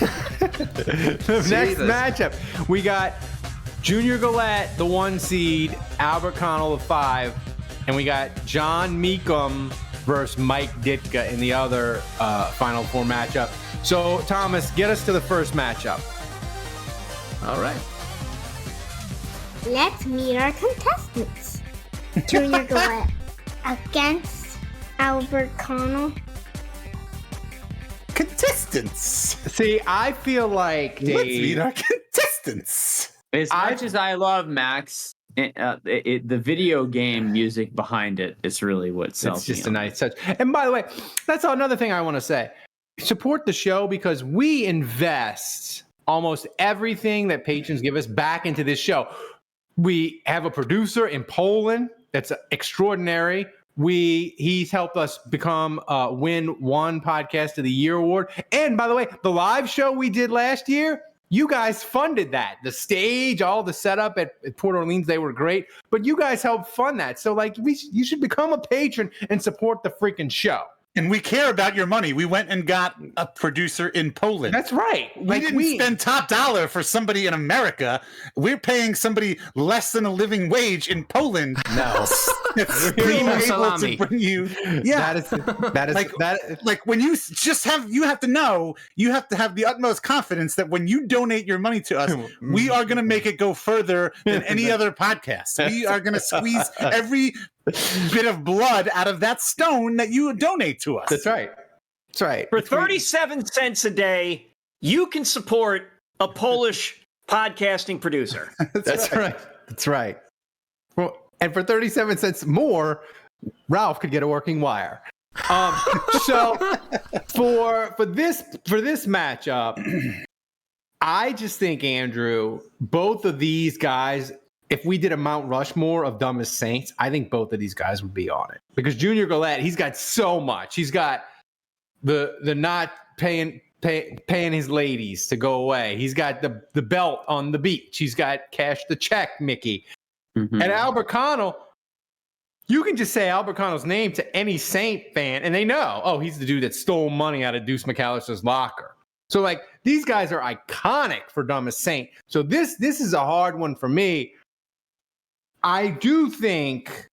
The next Jesus. matchup, we got Junior Galette, the 1 seed, Albert Connell, the 5, and we got John Meekum versus Mike Ditka in the other Final Four matchup. So, Thomas, get us to the first matchup. All right. Let's meet our contestants. Junior Galette against Albert Connell. Contestants. See, I feel like Let's meet our contestants. As much as I love Max, the video game music behind it is really what sells it's just me a on nice touch. And by the way, that's another thing I want to say. Support the show because we invest almost everything that patrons give us back into this show. We have a producer in Poland that's extraordinary. He's helped us win one Podcast of the Year award. And by the way, the live show we did last year, you guys funded that. The stage, all the setup at Port Orleans, they were great. But you guys helped fund that. So you should become a patron and support the freaking show. And we care about your money. We went and got a producer in Poland. That's right. We didn't spend top dollar for somebody in America. We're paying somebody less than a living wage in Poland. No. It's Premium able salami. to bring you. Yeah. That is Like when you just have, you have to know, you have to have the utmost confidence that when you donate your money to us, we are going to make it go further than any other podcast. We are going to squeeze every bit of blood out of that stone that you donate to us. That's right. That's right. For 37 cents a day, you can support a Polish podcasting producer. That's right. That's right. Well, and for 37 cents more, Ralph could get a working wire. So for this matchup, I just think, Andrew, both of these guys, if we did a Mount Rushmore of dumbest Saints, I think both of these guys would be on it. Because Junior Galette, he's got so much. He's got the not paying his ladies to go away. He's got the belt on the beach. He's got cash the check, Mickey. Mhm. And Albert Connell, you can just say Albert Connell's name to any Saint fan, and they know, oh, he's the dude that stole money out of Deuce McAllister's locker. So, like, these guys are iconic for dumbest Saint. So this is a hard one for me. I do think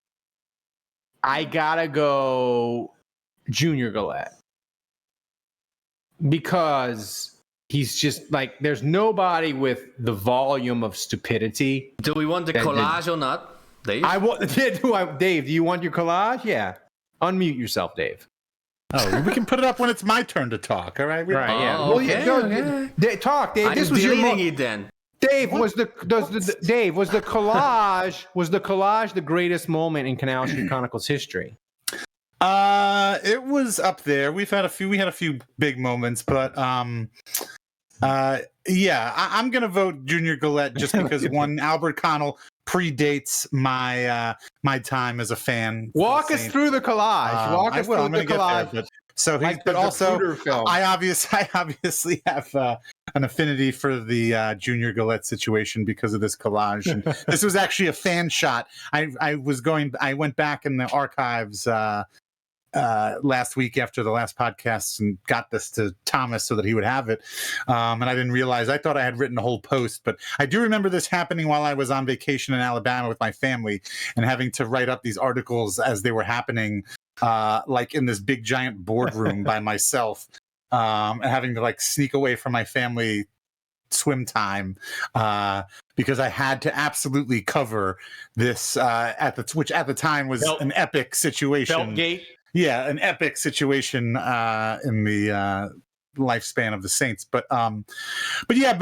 I gotta go Junior Galette because he's just like, there's nobody with the volume of stupidity. Do we want the collage or not, Dave? Dave, do you want your collage? Yeah. Unmute yourself, Dave. Oh, we can put it up when it's my turn to talk. All right. Right. Yeah. Oh, Well, yeah, okay, go, okay. talk, Dave. I'm This was your deleting it then. Dave, was the collage the greatest moment in Canal Street Chronicles history? It was up there. We had a few big moments, but yeah, I'm gonna vote Junior Galette just because one, Albert Connell predates my my time as a fan. Walk us through the collage. Walk us through I'm the gonna collage. get there, so Like but the also Zapruder film. I obviously have an affinity for the Junior Galette situation because of this collage. And this was actually a fan shot. I went back in the archives last week after the last podcast and got this to Thomas so that he would have it. And I didn't realize, I thought I had written a whole post, but I do remember this happening while I was on vacation in Alabama with my family and having to write up these articles as they were happening, like in this big giant boardroom by myself, and having to like sneak away from my family swim time because I had to absolutely cover this which at the time was an epic situation. Beltgate. Yeah, an epic situation in the lifespan of the Saints. But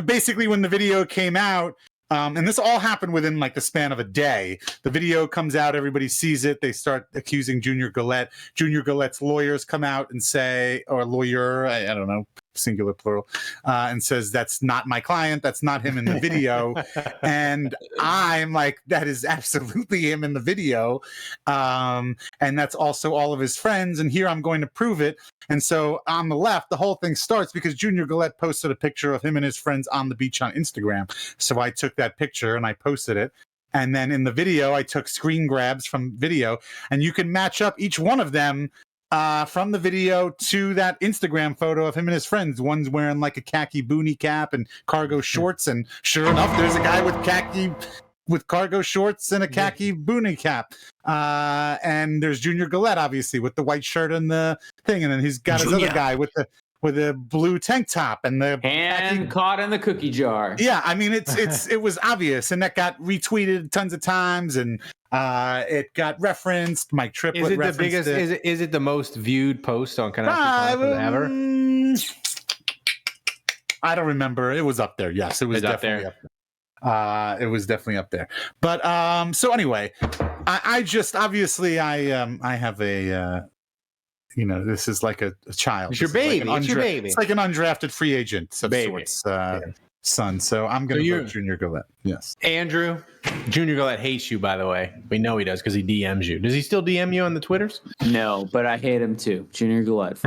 basically when the video came out, and this all happened within like the span of a day. The video comes out, everybody sees it. They start accusing Junior Galette. Junior Galette's lawyers come out and say, or lawyer, I don't know, singular, plural, and says, that's not my client. That's not him in the video. And I'm like, that is absolutely him in the video. And that's also all of his friends. And here I'm going to prove it. And so on the left, the whole thing starts because Junior Galette posted a picture of him and his friends on the beach on Instagram. So I took that picture and I posted it. And then in the video, I took screen grabs from video, and you can match up each one of them from the video to that Instagram photo of him and his friends. One's wearing like a khaki boonie cap and cargo shorts, and sure enough, there's a guy with cargo shorts and a khaki boonie cap. And there's Junior Galette, obviously, with the white shirt and the thing, and then he's got his other guy with a blue tank top and the hand caught in the cookie jar. Yeah, I mean it was obvious, and that got retweeted tons of times, and it got referenced. Mike Triplett. Is it the biggest? Is it the most viewed post on Canal Street Chronicles ever? I don't remember. It was up there. Yes, it was definitely up there. It was definitely up there. But so anyway, I just obviously I have a. This is like a child. It's your baby. Like it's your baby. It's like an undrafted free agent of sorts, son. So I'm going to vote Junior Galette. Yes. Andrew, Junior Galette hates you, by the way. We know he does because he DMs you. Does he still DM you on the Twitters? No, but I hate him too. Junior Galette.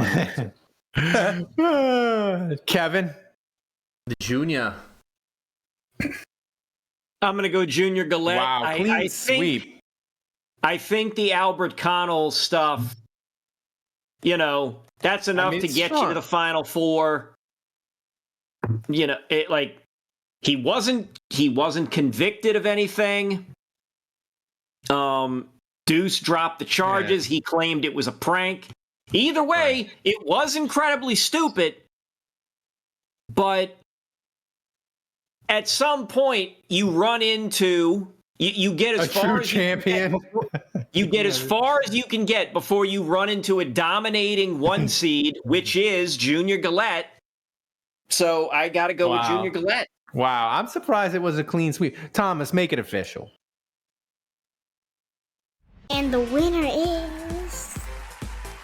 Kevin? The Junior. I'm going to go Junior Galette. Wow, clean I sweep. I think the Albert Connell stuff that's enough to get you to the Final Four. He wasn't convicted of anything. Deuce dropped the charges. He claimed it was a prank. Either way, it was incredibly stupid. But at some point, you run into you get as far as champion. You get as far as you can get before you run into a dominating one seed, which is Junior Galette. So I got to go with Junior Galette. Wow, I'm surprised it was a clean sweep. Thomas, make it official. And the winner is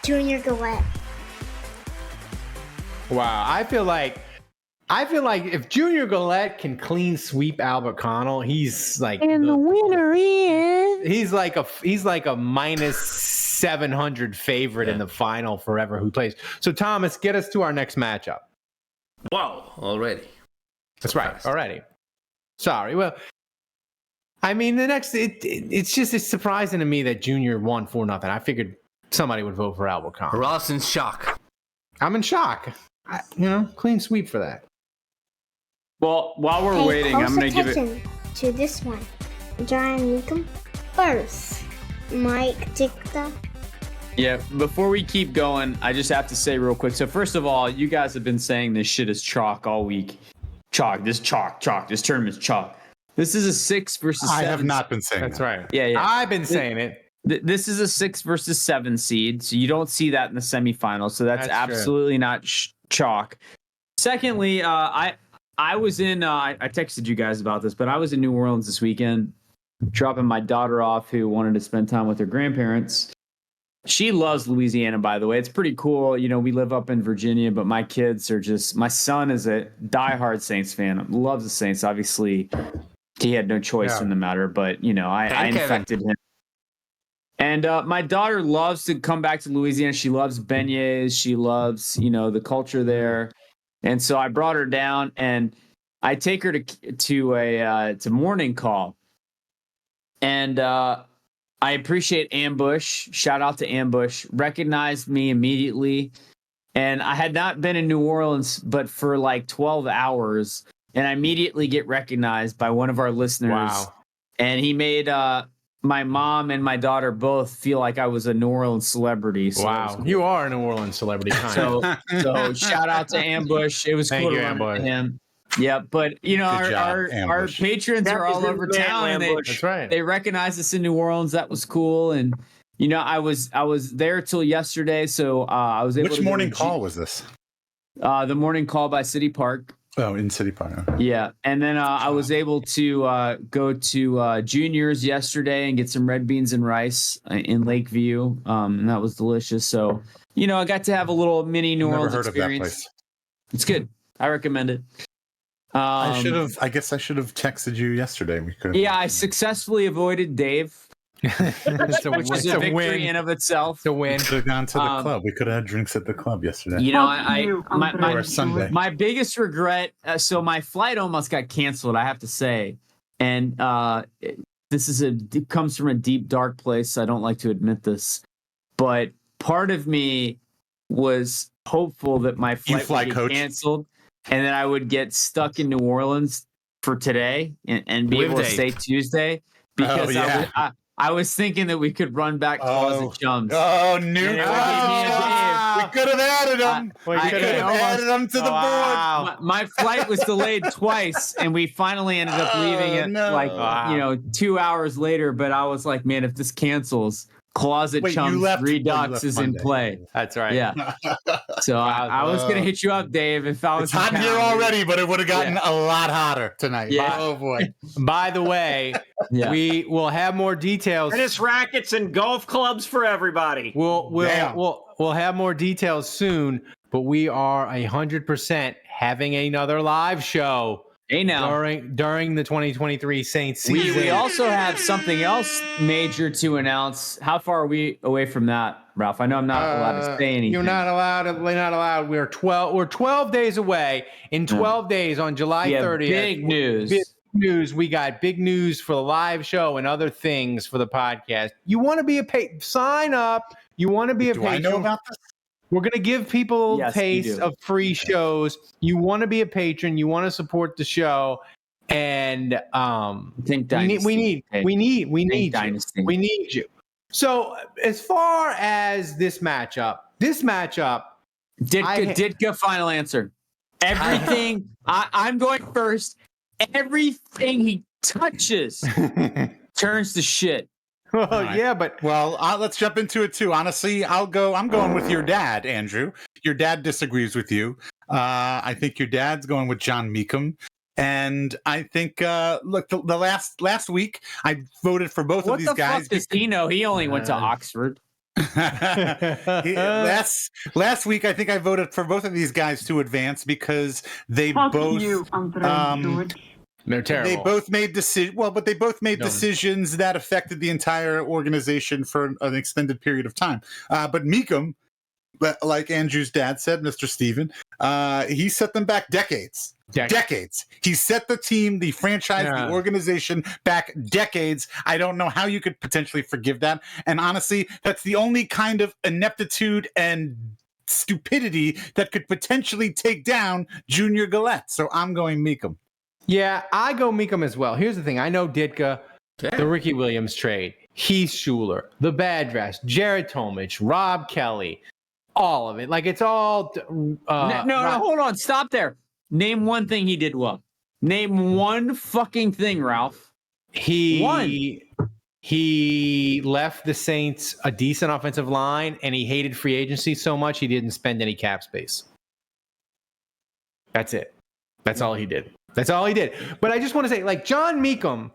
Junior Galette. Wow, I feel like if Junior Galette can clean sweep Albert Connell, he's like And the winner is he's like a minus 700 favorite in the final forever who plays. So Thomas, get us to our next matchup. Wow, already. That's right, already. Sorry. Well, I mean, the next it's surprising to me that Junior won 4-0. I figured somebody would vote for Albert Connell. Ross in shock. I'm in shock. Clean sweep for that. Well, while we're waiting, I'm going to give it to this one. John Meekum first. Mike Dicta. Yeah, before we keep going, I just have to say real quick. So first of all, you guys have been saying this shit is chalk all week. Chalk. This tournament's chalk. This is a 6 versus 7. I have not been saying That's that. right. Yeah. I've been saying it. This is a 6 versus 7 seed, so you don't see that in the semifinals. So that's absolutely not chalk. Secondly, I was in. I texted you guys about this, but I was in New Orleans this weekend, dropping my daughter off, who wanted to spend time with her grandparents. She loves Louisiana, by the way. It's pretty cool. We live up in Virginia, but my kids are just. My son is a diehard Saints fan. Loves the Saints. Obviously, he had no choice in the matter, but I infected him. And my daughter loves to come back to Louisiana. She loves beignets. She loves, the culture there. And so I brought her down, and I take her to Morning Call. And I appreciate Ambush. Shout out to Ambush. Recognized me immediately. And I had not been in New Orleans, but for like 12 hours. And I immediately get recognized by one of our listeners. Wow. And he made my mom and my daughter both feel like I was a New Orleans celebrity. So wow. You are a New Orleans celebrity. So shout out to Ambush. It was cool to run into him. Yeah, but our patrons are all over town, and that's right. They recognize us in New Orleans. That was cool, and I was there till yesterday, so I was able. Which morning call was this? The Morning Call by City Park. Oh, in City Park. Yeah, and then I was able to go to Junior's yesterday and get some red beans and rice in Lakeview, and that was delicious. So I got to have a little mini New Orleans experience. Of that place. It's good. I recommend it. I guess I should have texted you yesterday. We could. Yeah, I successfully avoided Dave, which is a victory win. in of itself. It's a win. We could have gone to the club. We could have had drinks at the club yesterday. Or Sunday. My biggest regret. So my flight almost got canceled. I have to say, and it comes from a deep, dark place. I don't like to admit this, but part of me was hopeful that my flight would get canceled, and then I would get stuck in New Orleans for today and be able to stay Tuesday because I was thinking that we could run back Closet Chums. Oh, new. We could have added them. We could have added them to the board. My flight was delayed twice, and we finally ended up leaving it 2 hours later. But I was like, man, if this cancels, Closet Chums Redux is in play. That's right. Yeah. So I was going to hit you up, Dave, if I was. It's hot here already, but it would have gotten a lot hotter tonight. Yeah. Oh, boy. By the way, we will have more details. Tennis rackets and golf clubs for everybody. We'll have more details soon, but we are 100% having another live show. Hey now. During the 2023 Saints season. We also have something else major to announce. How far are we away from that, Ralph? I know I'm not allowed to say anything. You're not allowed. We're not allowed. We're 12 days away. In 12 days on July 30th. Big news. Big news. We got big news for the live show and other things for the podcast. You want to be sign up. You want to be a patron. Do I know about this? We're going to give people Yes, we taste do. of free shows. You want to be a patron. You want to support the show. And Think we Dynasty. need you. Dynasty. We need you. So as far as this matchup, Ditka, final answer. Everything, I'm going first. Everything he touches turns to shit. well, right. yeah, but Well, let's jump into it too. Honestly, I'm going with your dad, Andrew. Your dad disagrees with you. I think your dad's going with John Meekum. And I think, look, the last week I voted for both of these guys. What the fuck does he know? He only went to Oxford. Last week I think I voted for both of these guys to advance because they both they're terrible. they both made decisions that affected the entire organization for an extended period of time. But Meekum, like Andrew's dad said, Mr. Steven, he set them back decades. Decades. He set the team, the franchise, the organization back decades. I don't know how you could potentially forgive that. And honestly, that's the only kind of ineptitude and stupidity that could potentially take down Junior Gillette. So I'm going Meekum. Yeah, I go Meekum as well. Here's the thing. I know Ditka, the Ricky Williams trade, Heath Schuler, the Bad Dress, Jared Tomich, Rob Kelly, all of it. Like, it's all... No, hold on. Stop there. Name one thing he did well. Name one fucking thing, Ralph. He left the Saints a decent offensive line, and he hated free agency so much he didn't spend any cap space. That's it. That's all he did. But I just want to say, like, John Meekum,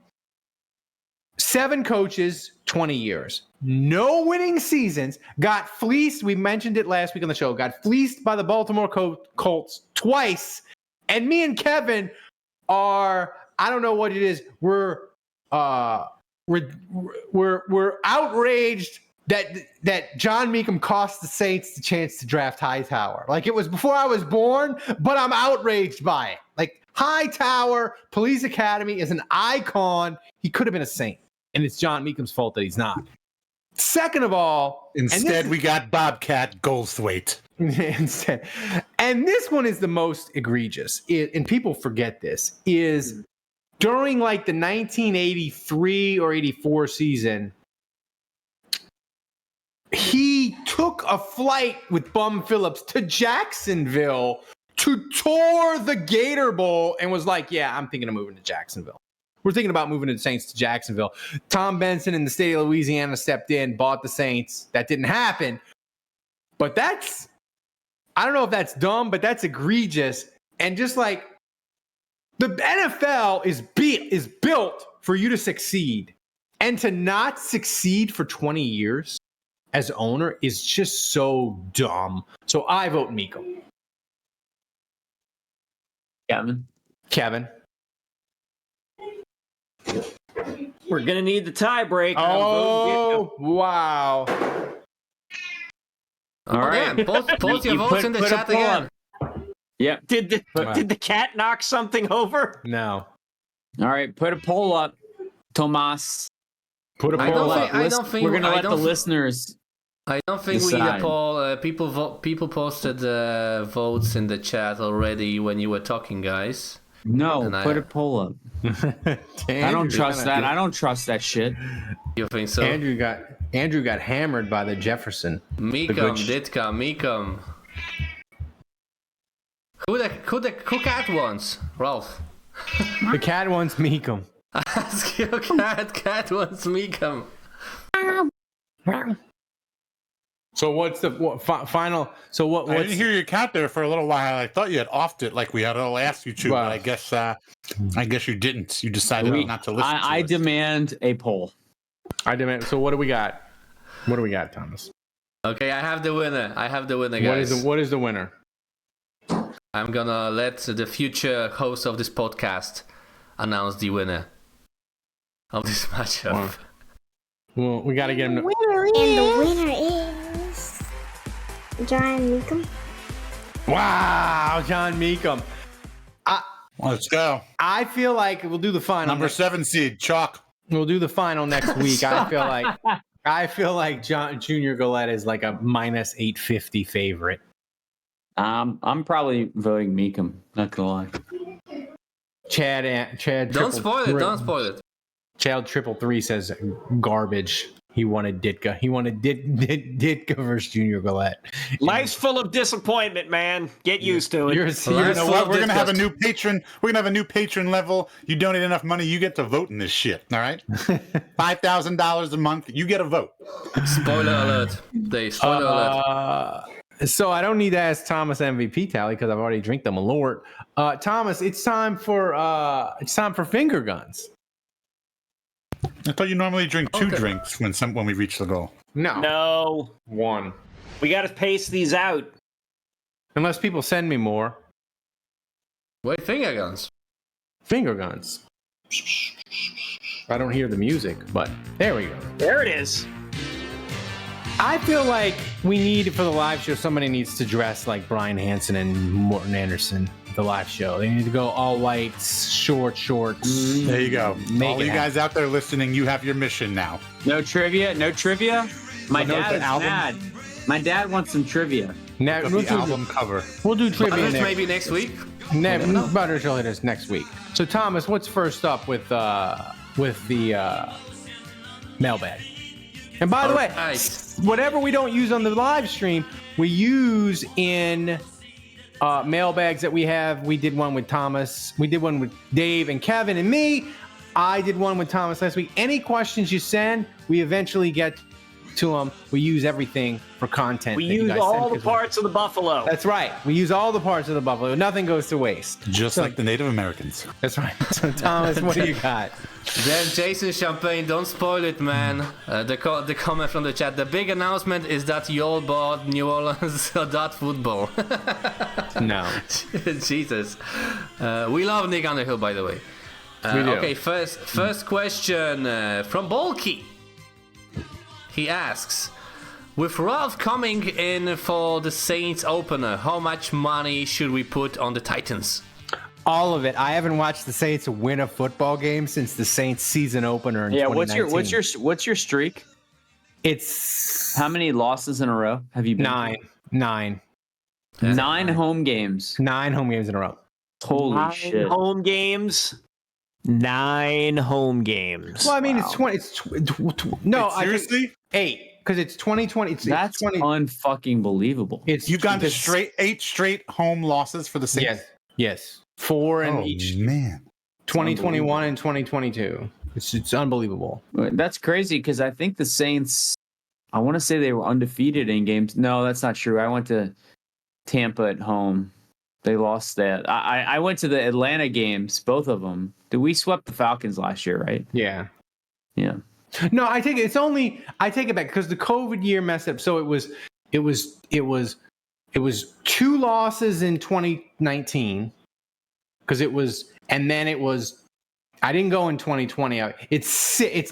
7 coaches, 20 years. No winning seasons. Got fleeced. We mentioned it last week on the show. Got fleeced by the Baltimore Colts twice. And me and Kevin are, I don't know what it is. We're outraged that John Meekum cost the Saints the chance to draft Hightower. Like, it was before I was born, but I'm outraged by it. Like, Hightower, Police Academy is an icon. He could have been a Saint, and it's John Meekum's fault that he's not. Second of all, instead we got Bobcat Goldthwait. Instead, and this one is the most egregious, and people forget this, is during like the 1983 or 84 season, he took a flight with Bum Phillips to Jacksonville to tour the Gator Bowl and was like, yeah, I'm thinking of moving to Jacksonville. We're thinking about moving the Saints to Jacksonville. Tom Benson in the state of Louisiana stepped in, bought the Saints. That didn't happen. But that's, I don't know if that's dumb, but that's egregious. And just like, the NFL is built for you to succeed. And to not succeed for 20 years as owner is just so dumb. So I vote Meekum. Kevin. We're going to need the tiebreaker. Oh, wow. All right. Post your votes in the chat again. Yeah. Did the cat knock something over? No. All right. Put a poll up, Tomas. Put a poll up. We're going to let the listeners. I don't think we need a poll. People posted votes in the chat already when you were talking, guys. No, put a poll up. I don't trust that. I don't trust that shit. You think so? Andrew got hammered by the Jefferson. Meekum, Ditka, Meekum. Who cat wants? Ralph. The cat wants Meekum. Ask your cat. Cat wants Meekum. So what's the final? So what? I didn't hear your cat there for a little while. I thought you had offed it like we had all asked you to, but I guess you didn't. You decided not to listen. I demand a poll. I demand. So what do we got? What do we got, Thomas? Okay, I have the winner. Guys. What is the winner? I'm gonna let the future host of this podcast announce the winner of this matchup. Wow. Well, we got to get him. And the winner is John Meekum. Wow, John Meekum. Let's go. I feel like we'll do the final. Number 7 seed, chalk. We'll do the final next week. I I feel like Junior Galette is like a minus 850 favorite. I'm probably voting Meekum. Not gonna lie. Chad. Don't spoil it. Don't spoil it. Chad 333 says garbage. He wanted Ditka. He wanted Ditka versus Junior Galette. Life's full of disappointment, man. Get used to it. You know what? We're gonna have a new patron. We're gonna have a new patron level. You donate enough money, you get to vote in this shit. All right, $5,000 a month, you get a vote. Spoiler alert, Dave. Spoiler alert. So I don't need to ask Thomas MVP tally because I've already drank them a Lord. Thomas, it's time for finger guns. I thought you normally drink two drinks when we reach the goal. No. One. We got to pace these out. Unless people send me more. Wait, finger guns. Finger guns. I don't hear the music, but there we go. There it is. I feel like we need, for the live show, somebody needs to dress like Brian Hansen and Morton Anderson. The live show. They need to go all white, shorts. There you go. All you guys out there listening, you have your mission now. No trivia. My dad is mad. My dad wants some trivia. We'll the album cover. We'll do trivia maybe next week. Butter Chili next week. So Thomas, what's first up with the mailbag? And by the way, whatever we don't use on the live stream, we use in mailbags that we have. We did one with Thomas. We did one with Dave and Kevin and me. I did one with Thomas last week. Any questions you send, we eventually get to them. We use everything for content. We use all the parts of the buffalo. That's right. We use all the parts of the buffalo. Nothing goes to waste. Just like the Native Americans. That's right. So Thomas, what do you got? Then Jason Champagne, don't spoil it, man. The comment from the chat. The big announcement is that you all bought New Orleans dot football. No. Jesus. We love Nick Underhill, by the way. We do. Okay, first question from Bolky. He asks, with Ralph coming in for the Saints opener, how much money should we put on the Titans? All of it. I haven't watched the Saints win a football game since the Saints season opener in 2019. What's your streak? It's how many losses in a row have you been? Nine. 9 home games. 9 home games in a row. Holy shit. Home games. 9 home games. Well, I mean, it's 20. No, seriously? 8 because it's 2020. That's unfucking believable. You've gone to 8 straight home losses for the Saints. Yes. 4 in each. Man. 2021 and 2022. It's unbelievable. That's crazy because I think the Saints, I want to say they were undefeated in games. No, that's not true. I went to Tampa at home. They lost that. I went to the Atlanta games, both of them. We swept the Falcons last year, right? Yeah. Yeah. No, I take it. I take it back because the COVID year messed up. So it was 2 losses in 2019 because and then it was. I didn't go in 2020. It's 6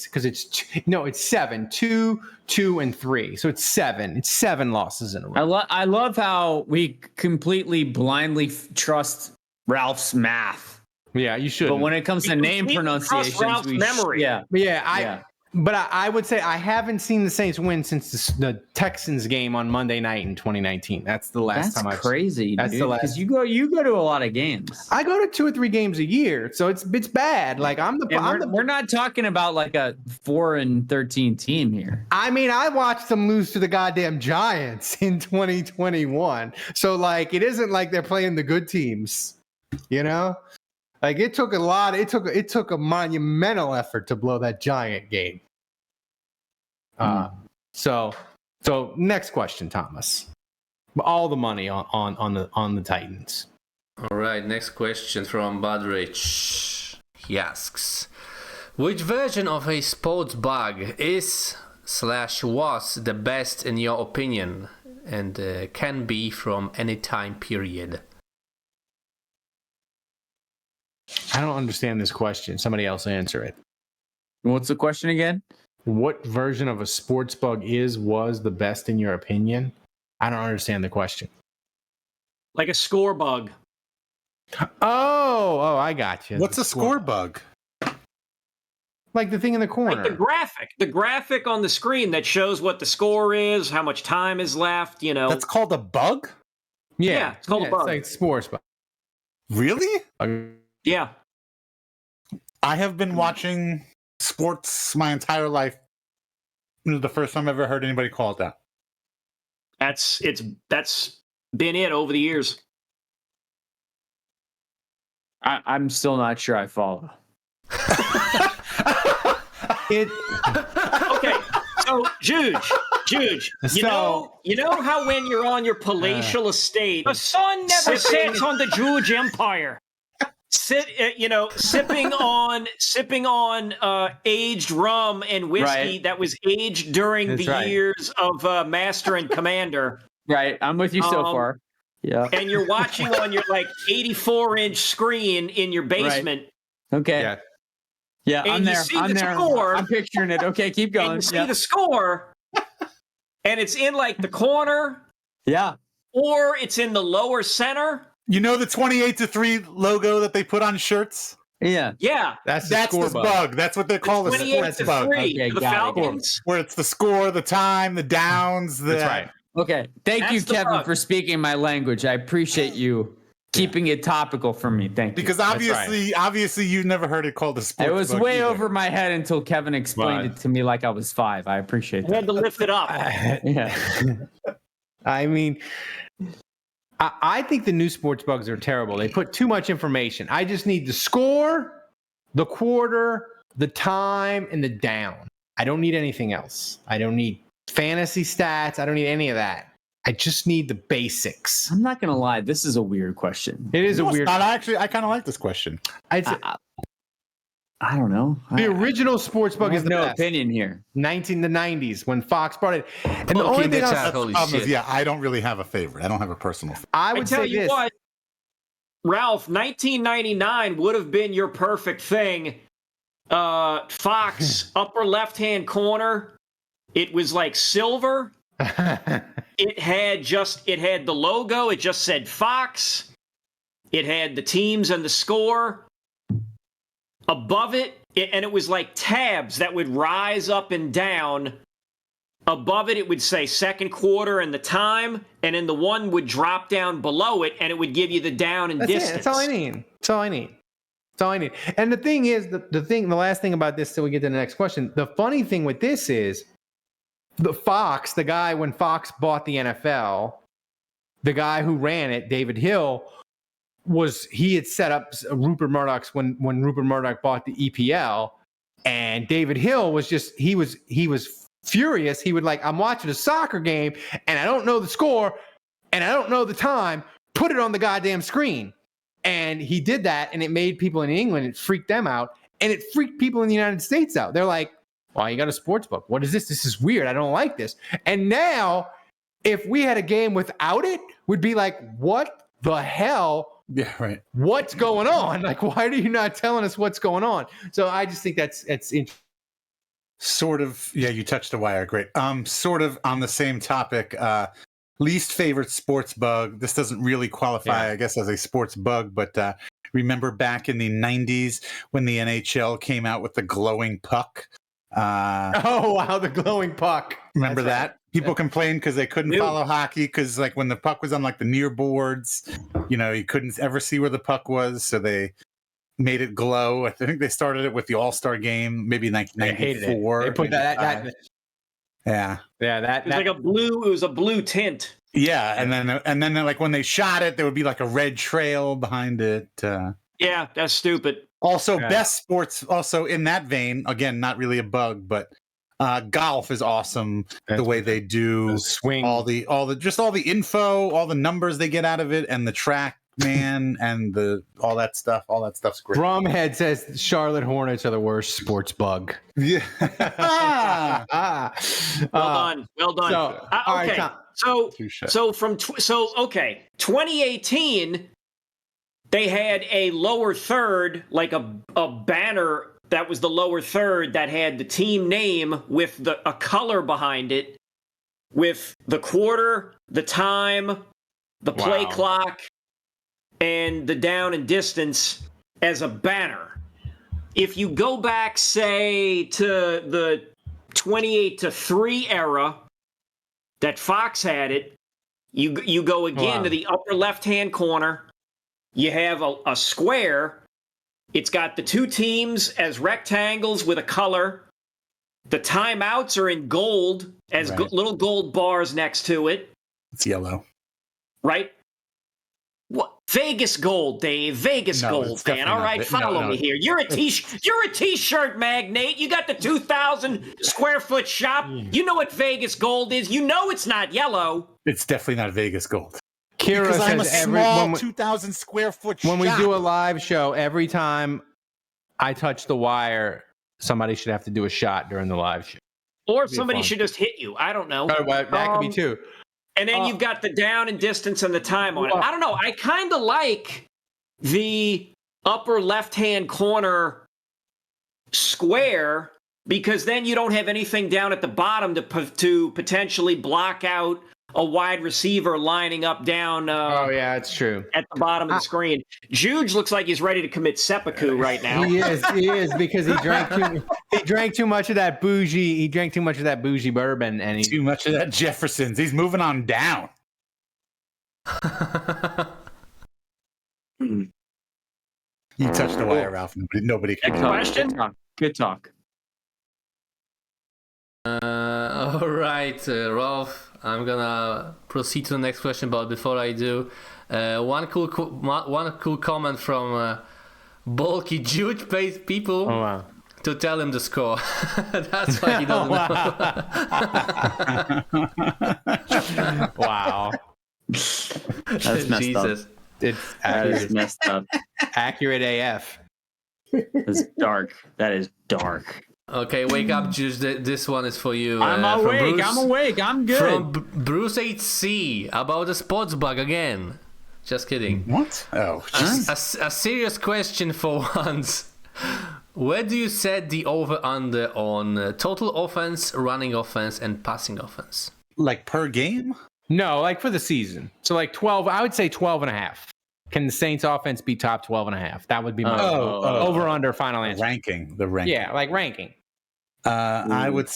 because it's 7, 2, 2, and 3. So it's 7. It's 7 losses in a row. I love how we completely blindly trust Ralph's math. Yeah, you should. But when it comes to name pronunciations, Ralph's memory. But I would say I haven't seen the Saints win since the Texans game on Monday night in 2019. That's the last time I've crazy. That's dude, the last. Because you go to a lot of games. I go to 2 or 3 games a year, so it's bad. Like we're not talking about like a 4-13 team here. I mean, I watched them lose to the goddamn Giants in 2021. So like, it isn't like they're playing the good teams, you know. Like it took a monumental effort to blow that Giant game. So next question, Thomas. All the money on the Titans. All right, next question from Budrich. He asks, which version of a sports bug is/was the best in your opinion, and can be from any time period? I don't understand this question. Somebody else answer it. What's the question again? What version of a sports bug was the best in your opinion? I don't understand the question. Like a score bug. Oh, I got you. What's a score bug? Like the thing in the corner. Like the graphic on the screen that shows what the score is, how much time is left, That's called a bug? Yeah, it's called a bug. It's like sports bug. Really? Yeah. I have been watching sports my entire life. This is the first time I've ever heard anybody call it that. That's been it over the years. I'm still not sure I follow. Okay, so Juge, you know how when you're on your palatial estate, the sun never sets on the Juge Empire. Sipping on aged rum and whiskey that was aged during the years of Master and Commander. Right, I'm with you so far. Yeah, and you're watching on your 84-inch screen in your basement. Right. Okay. Yeah, and I'm there. I'm there. Score, I'm picturing it. Okay, keep going. And you see the score, and it's in the corner. Yeah. Or it's in the lower center. You know the 28-3 logo that they put on shirts? Yeah. Yeah. That's the bug. That's what they call the sports bug. Okay, the Falcons. Where it's the score, the time, the downs. That's right. Okay. Thank you, Kevin, for speaking my language. I appreciate you keeping it topical for me. Thank you. Because obviously you've never heard it called a sports bug. It was way over my head until Kevin explained it to me like I was 5. I appreciate that. I had to lift it up. Yeah. I mean, I think the new sports bugs are terrible. They put too much information. I just need the score, the quarter, the time, and the down. I don't need anything else. I don't need fantasy stats. I don't need any of that. I just need the basics. I'm not gonna lie. This is a weird question. It is a weird. I kind of like this question. I don't know. The original sports bug is the no best. opinion here. The 90s when Fox brought it. And the only thing I don't really have a favorite. I don't have a personal favorite. I would tell say you this. what, Ralph, 1999 would have been your perfect thing. Fox, upper left-hand corner. It was like silver. It had the logo. It just said Fox. It had the teams and the score. Above it, and it was like tabs that would rise up and down. Above it, it would say second quarter and the time, and then the one would drop down below it, and it would give you the down and distance. That's all I need. And the thing is, the last thing about this till we get to the next question, the funny thing with this is, the guy when Fox bought the NFL, the guy who ran it, David Hill, he had set up Rupert Murdoch's when Rupert Murdoch bought the EPL, and David Hill was he was furious. He would I'm watching a soccer game and I don't know the score and I don't know the time. Put it on the goddamn screen. And he did that, and it made people in England, it freaked them out, and it freaked people in the United States out. They're like, "Well, you got a sports book. What is this? This is weird. I don't like this." And now, if we had a game without it, we'd be like, "What the hell? Yeah, right. What's going on? Why are you not telling us what's going on?" So I just think that's interesting. Sort of. Yeah, you touched the wire. Great. Sort of on the same topic. Least favorite sports bug. This doesn't really qualify, I guess, as a sports bug, but remember back in the 90s when the NHL came out with the glowing puck? Oh, wow, the glowing puck. Remember that? People complained because they couldn't follow hockey because when the puck was on the near boards, you couldn't ever see where the puck was, so they made it glow. I think they started it with the All-Star game, maybe 1994. They put that yeah. It was like a blue. It was a blue tint. Yeah, and then when they shot it, there would be a red trail behind it. Yeah, that's stupid. Also, best sports. Also in that vein, again, not really a bug, but golf is awesome. The way they do swing, all the info, all the numbers they get out of it, and the track man, and all that stuff. All that stuff's great. Drumhead says Charlotte Hornets are the worst sports bug. Yeah. Well done. So, okay. So 2018, they had a lower third, a banner that was the lower third that had the team name with a color behind it, with the quarter, the time, the play clock, and the down and distance as a banner. if you go back, say, to the 28-3 era that Fox had it, you go again to the upper left-hand corner. You have a square. It's got the two teams as rectangles with a color. The timeouts are in gold as little gold bars next to it. It's yellow. Right? What? Vegas gold, Dave. Vegas gold, fan. All right, follow me here. You're a t-shirt magnate. You got the 2,000 square foot shop. You know what Vegas gold is. You know it's not yellow. It's definitely not Vegas gold. Kira Because I'm a says small 2,000 square foot shop. when we do a live show, every time I touch the wire, somebody should have to do a shot during the live show. Or somebody should just hit you. I don't know. Oh, well, that could be too. And then you've got the down and distance and the time on it. I don't know. I kind of like the upper left-hand corner square because then you don't have anything down at the bottom to potentially block out a wide receiver lining up down. Oh yeah, it's true. At the bottom of the screen, Juge looks like he's ready to commit seppuku right now. He is because he drank too much of that bougie. He drank too much of that bougie bourbon, and too much of that Jefferson's. He's moving on down. You touched the wire, Ralph. Nobody can. Next question. Good talk. All right, Rolf. I'm gonna proceed to the next question, but before I do, one cool comment from bulky Jude pays people to tell him the score. That's why he doesn't know. Wow. That's messed Jesus. up. It's That is messed up. accurate AF. That's dark. That is dark. Okay, wake up, Juice. This one is for you. I'm awake. I'm good. From Bruce 8C about the sports bug again. Just kidding. What? Oh, a serious question for once. Where do you set the over-under on total offense, running offense, and passing offense? like per game? No, like for the season. So like 12, I would say 12 and a half. Can the Saints offense be top 12 and a half? That would be my over under final answer. The ranking. Yeah, like ranking. I would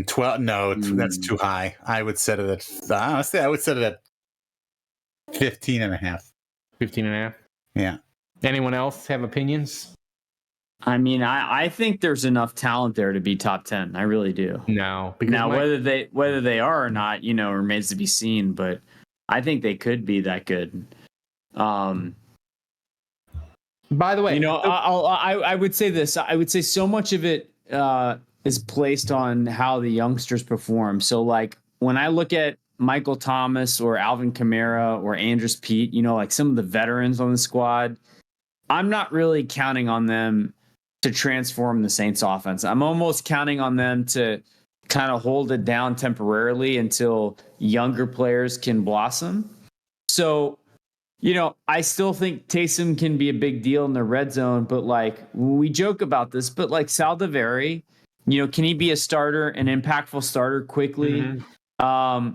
12. No, that's too high. I would set it at honestly, I would set it at 15 and a half. 15 and a half. Yeah. Anyone else have opinions? I mean, I think there's enough talent there to be top 10. I really do. No. Now, whether they are or not, remains to be seen. But I think they could be that good. By the way, I would say this. I would say so much of it is placed on how the youngsters perform. So, like when I look at Michael Thomas or Alvin Kamara or Andres Pete, like some of the veterans on the squad, I'm not really counting on them to transform the Saints offense. I'm almost counting on them to kind of hold it down temporarily until younger players can blossom. So, I still think Taysom can be a big deal in the red zone, but like we joke about this, but like Saldiveri, can he be a starter, an impactful starter quickly? Mm-hmm.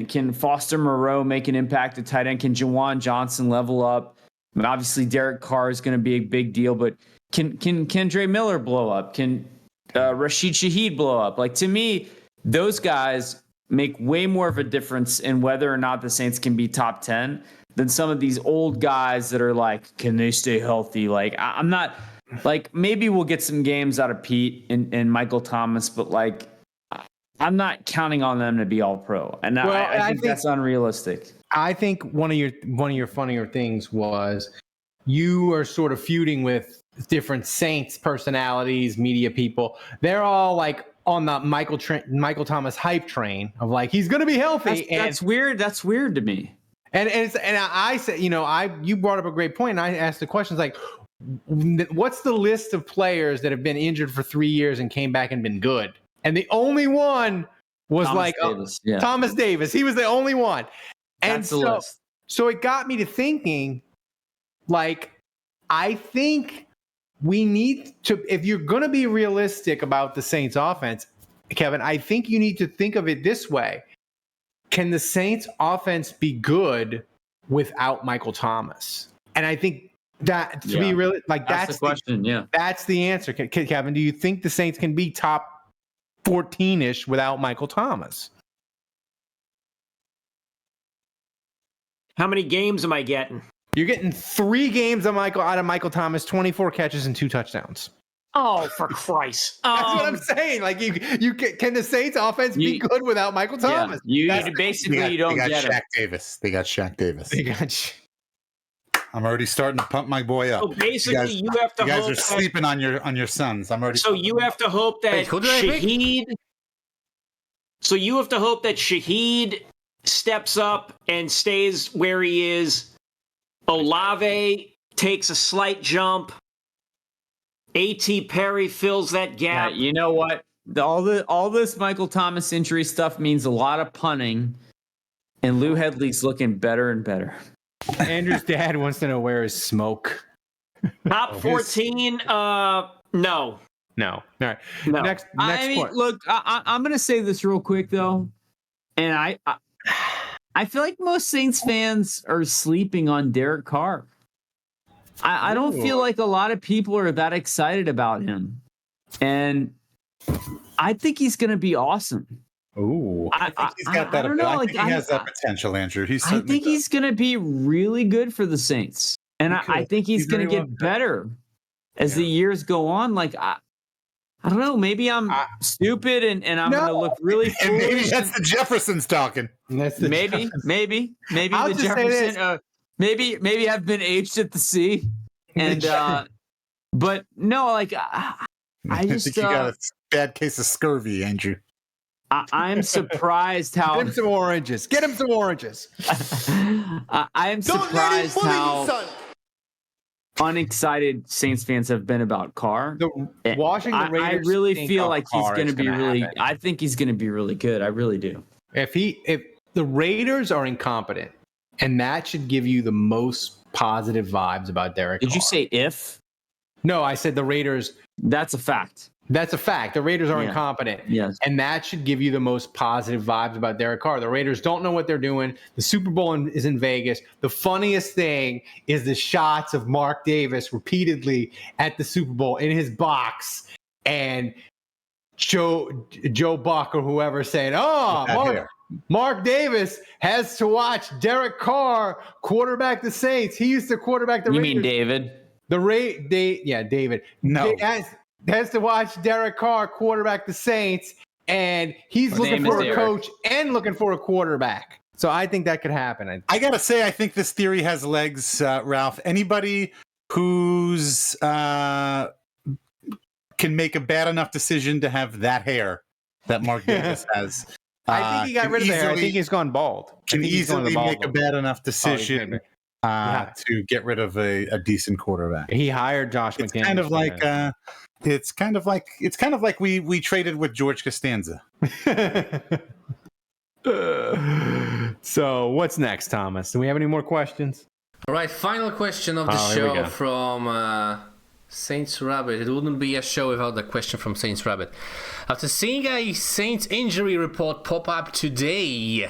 Can Foster Moreau make an impact at tight end? Can Jawan Johnson level up? I mean, obviously, Derek Carr is going to be a big deal, but can Kendre Miller blow up? Can Rashid Shaheed blow up? Like, to me, those guys make way more of a difference in whether or not the Saints can be top 10 than some of these old guys that are like, can they stay healthy? Like, I'm not like, maybe we'll get some games out of Pete and Michael Thomas, but like, I'm not counting on them to be all pro. And I think that's unrealistic. I think one of your funnier things was you are sort of feuding with different Saints personalities, media people. They're all like on the Michael Thomas hype train of like he's going to be healthy. That's weird. That's weird to me. And I said, you brought up a great point. And I asked the questions like, what's the list of players that have been injured for 3 years and came back and been good? And the only one was Thomas Davis. He was the only one. And so it got me to thinking, like, I think we need to, if you're going to be realistic about the Saints offense, Kevin, I think you need to think of it this way. Can the Saints offense be good without Michael Thomas? And I think That to be really like That's the question. Yeah. That's the answer, Kevin. Do you think the Saints can be top 14-ish without Michael Thomas? How many games am I getting? You're getting 3 games out of Michael Thomas, 24 catches and 2 touchdowns. Oh, for Christ! That's what I'm saying. Like you can the Saints offense be good without Michael Thomas? Yeah, you basically don't get Shaq him. Davis. They got Shaq Davis. They got. I'm already starting to pump my boy up. So basically, you have to. You guys hope are sleeping on your sons. I'm already. So you have to hope that Wait, who did I pick? Shaheed. So you have to hope that Shaheed steps up and stays where he is. Olave takes a slight jump. A.T. Perry fills that Yeah, gap. you know what? All this Michael Thomas injury stuff means a lot of punting, and Lou Headley's looking better and better. Andrew's dad wants to know where is smoke. Top 14. No. No. All right. No. Next point. Look, I'm gonna say this real quick though, and I feel like most Saints fans are sleeping on Derek Carr. I don't feel like a lot of people are that excited about him, and I think he's gonna be awesome. Ooh. I think he's got that. I don't know. I think he has that potential, Andrew. I think he's going to be really good for the Saints, and I think he's going to get better as the years go on. Like I don't know. Maybe I'm stupid, and I'm going to look really foolish. And maybe that's the Jeffersons talking. Maybe I'll the just say this. Jefferson. Maybe I've been aged at the sea, and but no, like I just think you got a bad case of scurvy, Andrew. I'm surprised how. Get him some oranges. Get him some oranges. I am surprised how unexcited Saints fans have been about Carr. Washing the Raiders. I really feel like he's going to be really. I think he's going to be really good. I really do. If the Raiders are incompetent, and that should give you the most positive vibes about Derek Carr. Did you say if? No, I said the Raiders. That's a fact. That's a fact. The Raiders are incompetent. Yes. And that should give you the most positive vibes about Derek Carr. The Raiders don't know what they're doing. The Super Bowl is in Vegas. The funniest thing is the shots of Mark Davis repeatedly at the Super Bowl in his box, and Joe Buck or whoever saying, Mark Davis has to watch Derek Carr quarterback the Saints. He used to quarterback the Raiders. You mean David? David. No. Has to watch Derek Carr quarterback the Saints, and he's looking for a coach and looking for a quarterback. So I think that could happen. I gotta say, I think this theory has legs, Ralph. Anybody who's can make a bad enough decision to have that hair that Mark Davis has. I think he got rid of the hair. I think he's gone bald. Can easily make a bad enough decision to get rid of a decent quarterback. He hired Josh McDaniels. It's kind of like we traded with George Costanza. So what's next, Thomas? Do we have any more questions? All right, final question of the show from Saints Rabbit. It wouldn't be a show without the question from Saints Rabbit. After seeing a Saints injury report pop up today,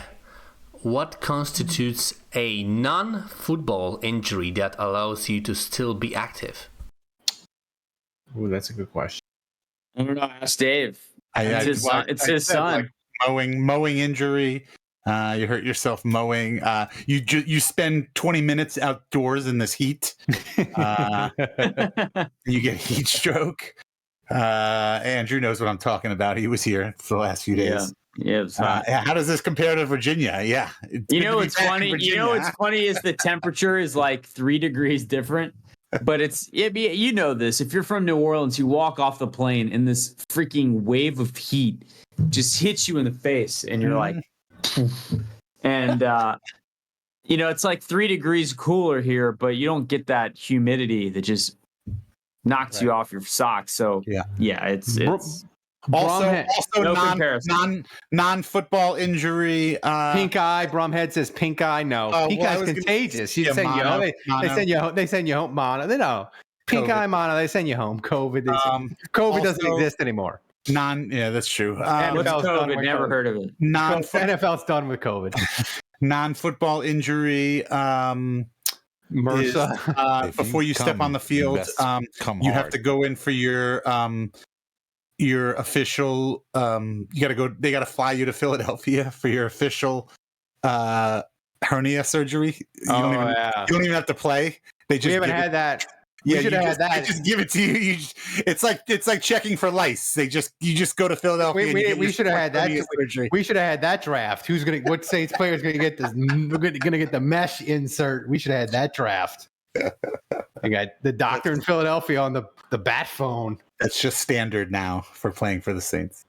what constitutes a non-football injury that allows you to still be active? Ooh, that's a good question. I don't know. Ask Dave. It's his son. Like mowing injury. You hurt yourself mowing. You spend 20 minutes outdoors in this heat. You get heat stroke. Andrew knows what I'm talking about. He was here for the last few days. Yeah. How does this compare to Virginia? Yeah. You know what's funny? You know what's funny is the temperature is like 3 degrees different. But you know this. If you're from New Orleans, you walk off the plane and this freaking wave of heat just hits you in the face, and you're like, and it's like 3 degrees cooler here, but you don't get that humidity that just knocks you off your socks. So it's also no comparison. non-football injury. Pink eye. Brumhead says pink eye. No, pink eye's contagious. They send you home. They send you home. Mono. They know. Pink eye mono. They send you home. COVID. COVID doesn't exist anymore. Yeah, that's true. What's COVID? Never heard of it. NFL's done with COVID. Non-football injury. is MRSA. If you before you step come, on the field, best come you have hard. to go in for your official. You got to go. They got to fly you to Philadelphia for your official hernia surgery. You don't even have to play. They just We haven't give it- had that. We Yeah, should you have had just, that. They just give it to you. It's like checking for lice. You just go to Philadelphia. and you get We your should have had that. hernia surgery. We should have had that draft. What Saints player is going to get this? We're going to get the mesh insert. We should have had that draft. You got the doctor in Philadelphia on the bat phone. That's just standard now for playing for the Saints.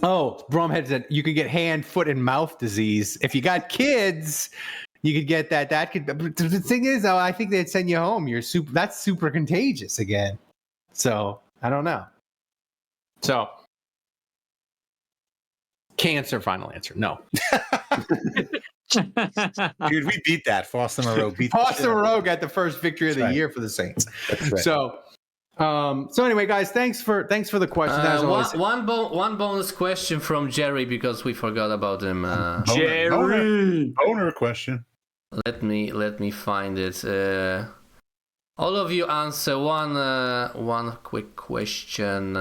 Oh, Bromhead said you could get hand, foot, and mouth disease. If you got kids, you could get that. That could. But the thing is, though, I think they'd send you home. That's super contagious again. So I don't know. So cancer. Final answer. No. Dude, we beat that. Foster Moreau beat Foster Moreau got the first victory of the year for the Saints. That's right. So anyway, guys, thanks for the question. That was always- one bonus question from Jerry because we forgot about him. Boner question. Let me find it. All of you answer one quick question.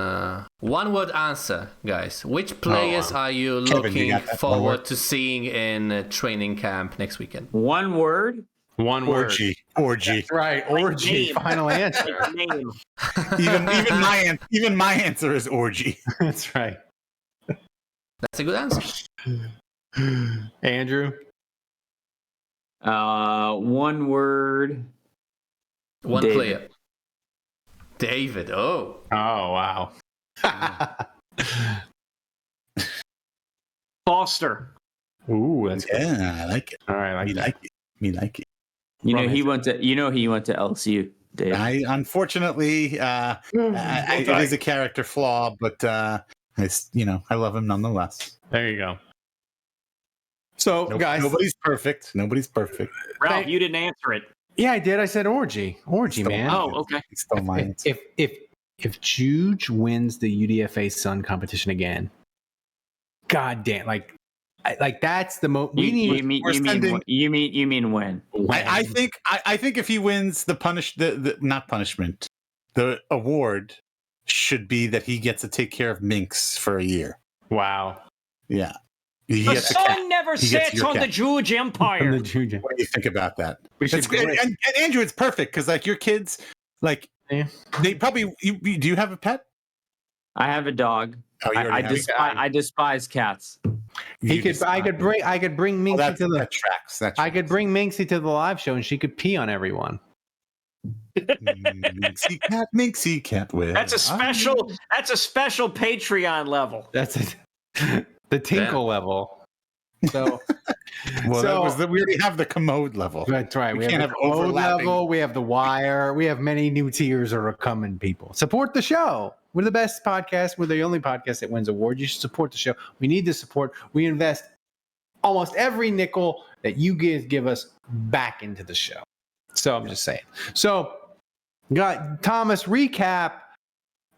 One word answer, guys. Which players are you Kevin, looking you got that? One forward word? to seeing in training camp next weekend? One word. one word. Orgy. That's right. Orgy. name. Final answer. Name. Even my answer is orgy. That's right. That's a good answer. Andrew. One word. One David. player. David. Oh. Oh wow. Foster. Ooh, that's good. Yeah, I like it. All right, I like that. Me like it. You know he went to LSU, Dave. I unfortunately, it is a character flaw, but I love him nonetheless. There you go. So, guys, nobody's perfect. Ralph, you didn't answer it. yeah, I did. I said orgy, man. Oh, okay. It's still my answer. If Juge wins the UDFA Sun competition again, god damn, like that's the most we need. You mean when? I think if he wins the award should be that he gets to take care of minks for a year. Wow. Yeah. The sun never sets on the Juge Empire. The Juge. What do you think about that? should And Andrew, it's perfect because like your kids, like they probably. Do you have a pet? I have a dog. Oh, you already have I despise cats. I could bring Minxie to the. That tracks. I could bring Minxie to the live show and she could pee on everyone. Minxie cat. That's a special Patreon level. That's it. The tinkle level. So, we already have the commode level. That's right. We can't have have the commode overlapping. level. We have the wire. We have many new tiers are coming. People support the show. We're the best podcast. We're the only podcast that wins awards. You should support the show. We need the support. We invest almost every nickel that you give us back into the show. So I'm just saying. So, Thomas, recap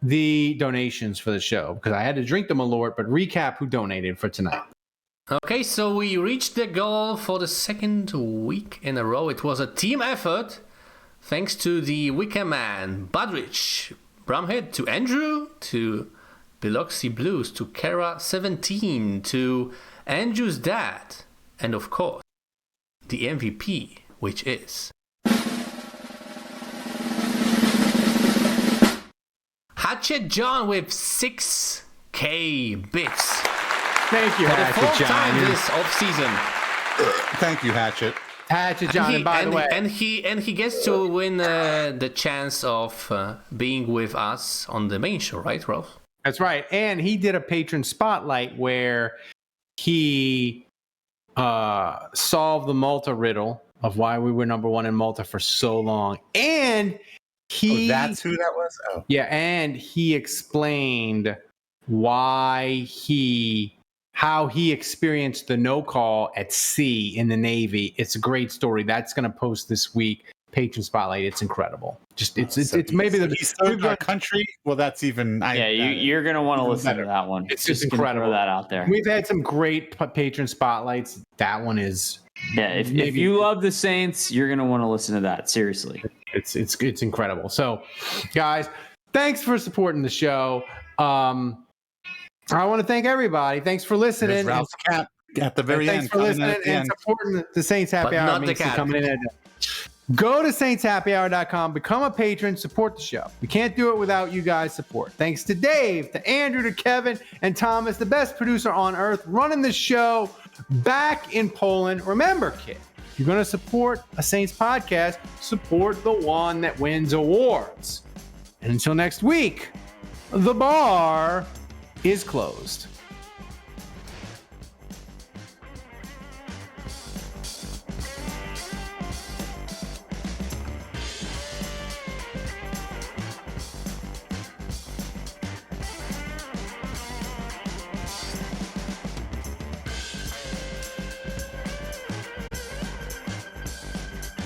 the donations for the show because I had to drink the Malort, but recap who donated for tonight. Okay, so we reached the goal for the second week in a row. It was a team effort. Thanks to the Wicker Man, Budrich, Bromhead, to Andrew, to Biloxi Blues, to Kara17, to Andrew's dad, and of course, the MVP, which is Hatchet John with 6K bits. Thank you, For the Hatchet fourth John. time this off-season. Thank you, Hatchet. Hatchet John, and by the way, he gets to win the chance of being with us on the main show, right, Ralph? that's right. And he did a patron spotlight where he solved the Malta riddle of why we were number one in Malta for so long. And That's who that was? Oh. Yeah, and he explained how he experienced the no call at sea in the Navy. It's a great story. That's going to post this week. Patron Spotlight. It's incredible. Just it's maybe the he served our country. Well, that's even. You're gonna want to listen better. to that one. It's just gonna incredible. throw that out there. We've had some great patron spotlights. That one is Yeah, if you love the Saints, you're gonna want to listen to that. Seriously, it's incredible. So, guys, thanks for supporting the show. I want to thank everybody. Thanks for listening. There's Ralph's cat at the very end. Thanks for listening and supporting the Saints Happy But Hour. not the Means cat. coming in. Go to saintshappyhour.com, become a patron, support the show. We can't do it without you guys' support. Thanks to Dave, to Andrew, to Kevin, and Thomas, the best producer on earth, running the show back in Poland. Remember, kid, if you're going to support a Saints podcast, support the one that wins awards. And until next week, the bar is closed.